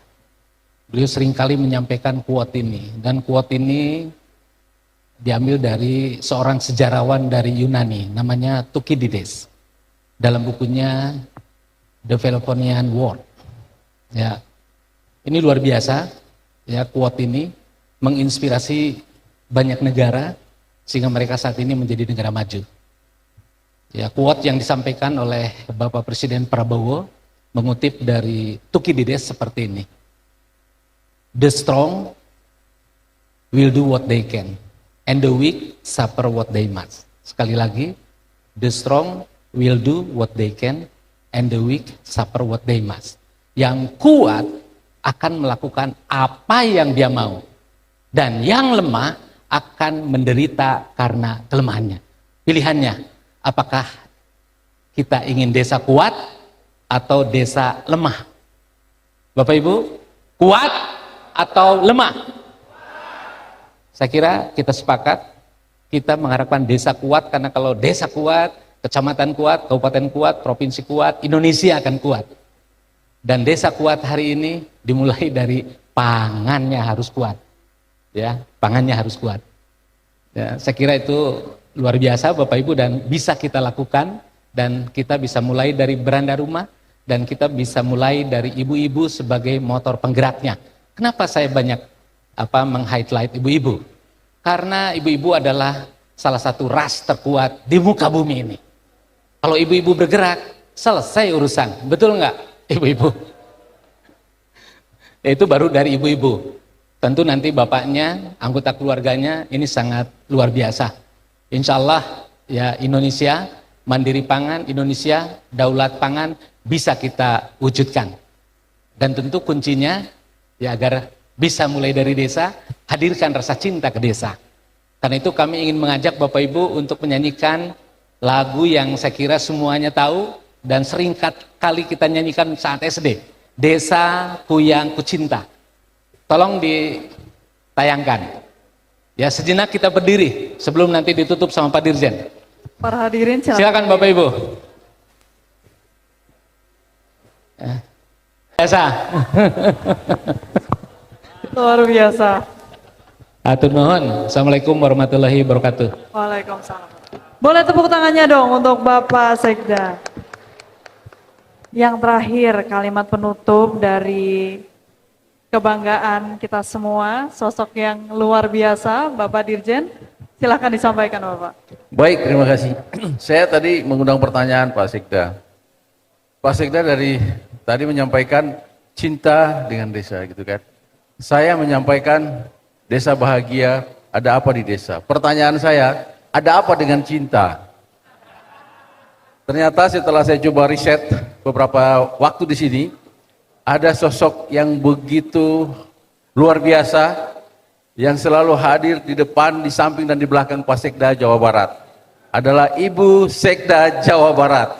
Beliau seringkali menyampaikan quote ini, dan quote ini diambil dari seorang sejarawan dari Yunani, namanya Thukydides, dalam bukunya The Peloponnesian War. Ya, ini luar biasa. Ya, quote ini menginspirasi banyak negara sehingga mereka saat ini menjadi negara maju. Ya, quote yang disampaikan oleh Bapak Presiden Prabowo mengutip dari Thukydides seperti ini. The strong will do what they can, and the weak suffer what they must. Sekali lagi, the strong will do what they can, and the weak suffer what they must. Yang kuat akan melakukan apa yang dia mau, dan yang lemah akan menderita karena kelemahannya. Pilihannya, apakah kita ingin desa kuat atau desa lemah? Bapak Ibu, kuat atau lemah? Saya kira kita sepakat, kita mengharapkan desa kuat, karena kalau desa kuat, kecamatan kuat, kabupaten kuat, provinsi kuat, Indonesia akan kuat. Dan desa kuat hari ini dimulai dari pangannya harus kuat. Ya, pangannya harus kuat. Ya, saya kira itu luar biasa Bapak Ibu, dan bisa kita lakukan, dan kita bisa mulai dari beranda rumah, dan kita bisa mulai dari ibu-ibu sebagai motor penggeraknya. Kenapa saya banyak meng-highlight ibu-ibu? Karena ibu-ibu adalah salah satu ras terkuat di muka bumi ini. Kalau ibu-ibu bergerak, selesai urusan. Betul nggak, ibu-ibu? Itu baru dari ibu-ibu. Tentu nanti bapaknya, anggota keluarganya ini sangat luar biasa. Insya Allah ya Indonesia, mandiri pangan, Indonesia, daulat pangan bisa kita wujudkan. Dan tentu kuncinya ya agar bisa mulai dari desa, hadirkan rasa cinta ke desa. Karena itu kami ingin mengajak Bapak Ibu untuk menyanyikan lagu yang saya kira semuanya tahu dan sering kali kita nyanyikan saat SD. Desaku yang Kucinta. Tolong ditayangkan. Ya, sejenak kita berdiri sebelum nanti ditutup sama Pak Dirjen. Para hadirin Silakan Bapak Ibu. Biasa. Luar biasa. Atur nuhun. Assalamualaikum warahmatullahi wabarakatuh. Waalaikumsalam. Boleh tepuk tangannya dong untuk Bapak Sekda. Yang terakhir kalimat penutup dari kebanggaan kita semua, sosok yang luar biasa, Bapak Dirjen. Silahkan disampaikan Bapak. Baik, terima kasih. Saya tadi mengundang pertanyaan Pak Sekda. Pak Sekda dari tadi menyampaikan cinta dengan desa gitu kan. Saya menyampaikan desa bahagia, ada apa di desa? Pertanyaan saya, ada apa dengan cinta? Ternyata setelah saya coba riset beberapa waktu di sini, ada sosok yang begitu luar biasa, yang selalu hadir di depan, di samping dan di belakang Pak Sekda Jawa Barat. Adalah Ibu Sekda Jawa Barat.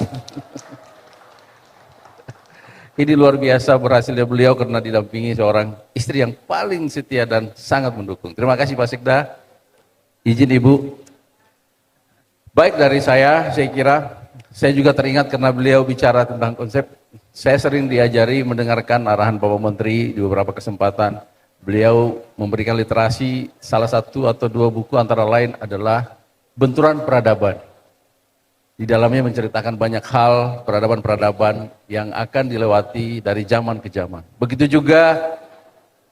Ini luar biasa berhasilnya beliau karena didampingi seorang istri yang paling setia dan sangat mendukung. Terima kasih Pak Sekda. Izin Ibu. Baik dari saya kira, saya juga teringat karena beliau bicara tentang konsep. Saya sering diajari mendengarkan arahan Bapak Menteri di beberapa kesempatan. Beliau memberikan literasi, salah satu atau dua buku antara lain adalah Benturan Peradaban. Di dalamnya menceritakan banyak hal peradaban-peradaban yang akan dilewati dari zaman ke zaman. Begitu juga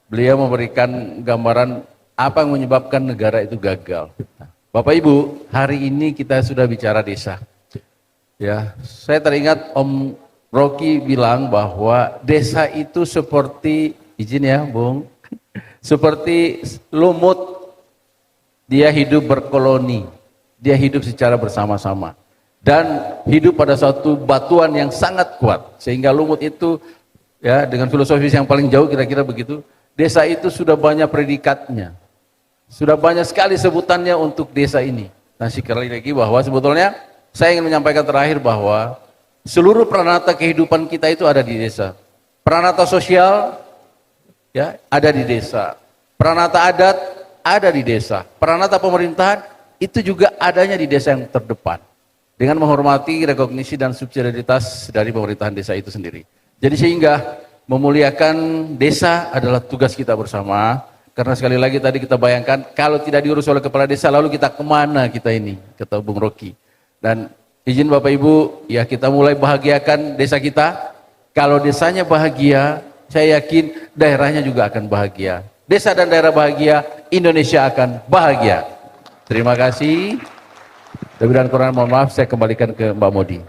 beliau memberikan gambaran apa yang menyebabkan negara itu gagal. Bapak Ibu, hari ini kita sudah bicara desa. Ya, saya teringat Om Rocky bilang bahwa desa itu seperti, izin ya Bung, seperti lumut. Dia hidup berkoloni, dia hidup secara bersama-sama. Dan hidup pada suatu batuan yang sangat kuat, sehingga lumut itu ya dengan filosofis yang paling jauh kira-kira begitu, desa itu sudah banyak predikatnya, sudah banyak sekali sebutannya untuk desa ini. Nah sekali lagi bahwa sebetulnya saya ingin menyampaikan terakhir bahwa seluruh peranata kehidupan kita itu ada di desa. Peranata sosial ya ada di desa, peranata adat ada di desa, peranata pemerintahan itu juga adanya di desa yang terdepan. Dengan menghormati rekognisi dan subsidiaritas dari pemerintahan desa itu sendiri. Jadi sehingga memuliakan desa adalah tugas kita bersama, karena sekali lagi tadi kita bayangkan kalau tidak diurus oleh kepala desa lalu kita kemana kita ini, kata Bung Rocky. Dan izin Bapak Ibu, ya kita mulai bahagiakan desa kita. Kalau desanya bahagia, saya yakin daerahnya juga akan bahagia. Desa dan daerah bahagia, Indonesia akan bahagia. Terima kasih. Lebih dan kurang mohon maaf, saya kembalikan ke Mbak Modi.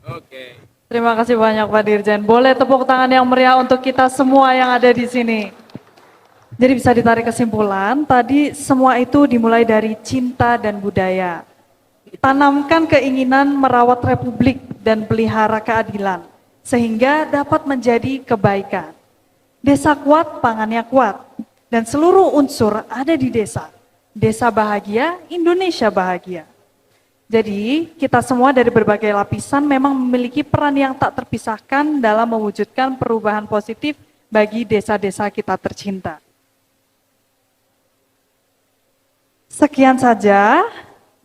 Oke. Terima kasih banyak Pak Dirjen. Boleh tepuk tangan yang meriah untuk kita semua yang ada di sini. Jadi bisa ditarik kesimpulan, tadi semua itu dimulai dari cinta dan budaya. Tanamkan keinginan merawat republik dan pelihara keadilan, sehingga dapat menjadi kebaikan. Desa kuat, pangannya kuat, dan seluruh unsur ada di desa. Desa bahagia, Indonesia bahagia. Jadi kita semua dari berbagai lapisan memang memiliki peran yang tak terpisahkan dalam mewujudkan perubahan positif bagi desa-desa kita tercinta. Sekian saja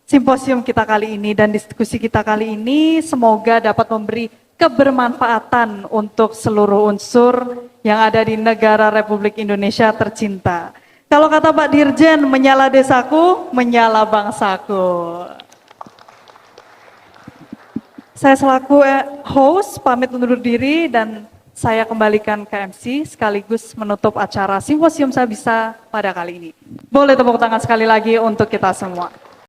simposium kita kali ini dan diskusi kita kali ini, semoga dapat memberi kebermanfaatan untuk seluruh unsur yang ada di negara Republik Indonesia tercinta. Kalau kata Pak Dirjen, menyala desaku, menyala bangsaku. Saya selaku host pamit undur diri dan saya kembalikan ke MC sekaligus menutup acara Simposium Sabisa pada kali ini. Boleh tepuk tangan sekali lagi untuk kita semua.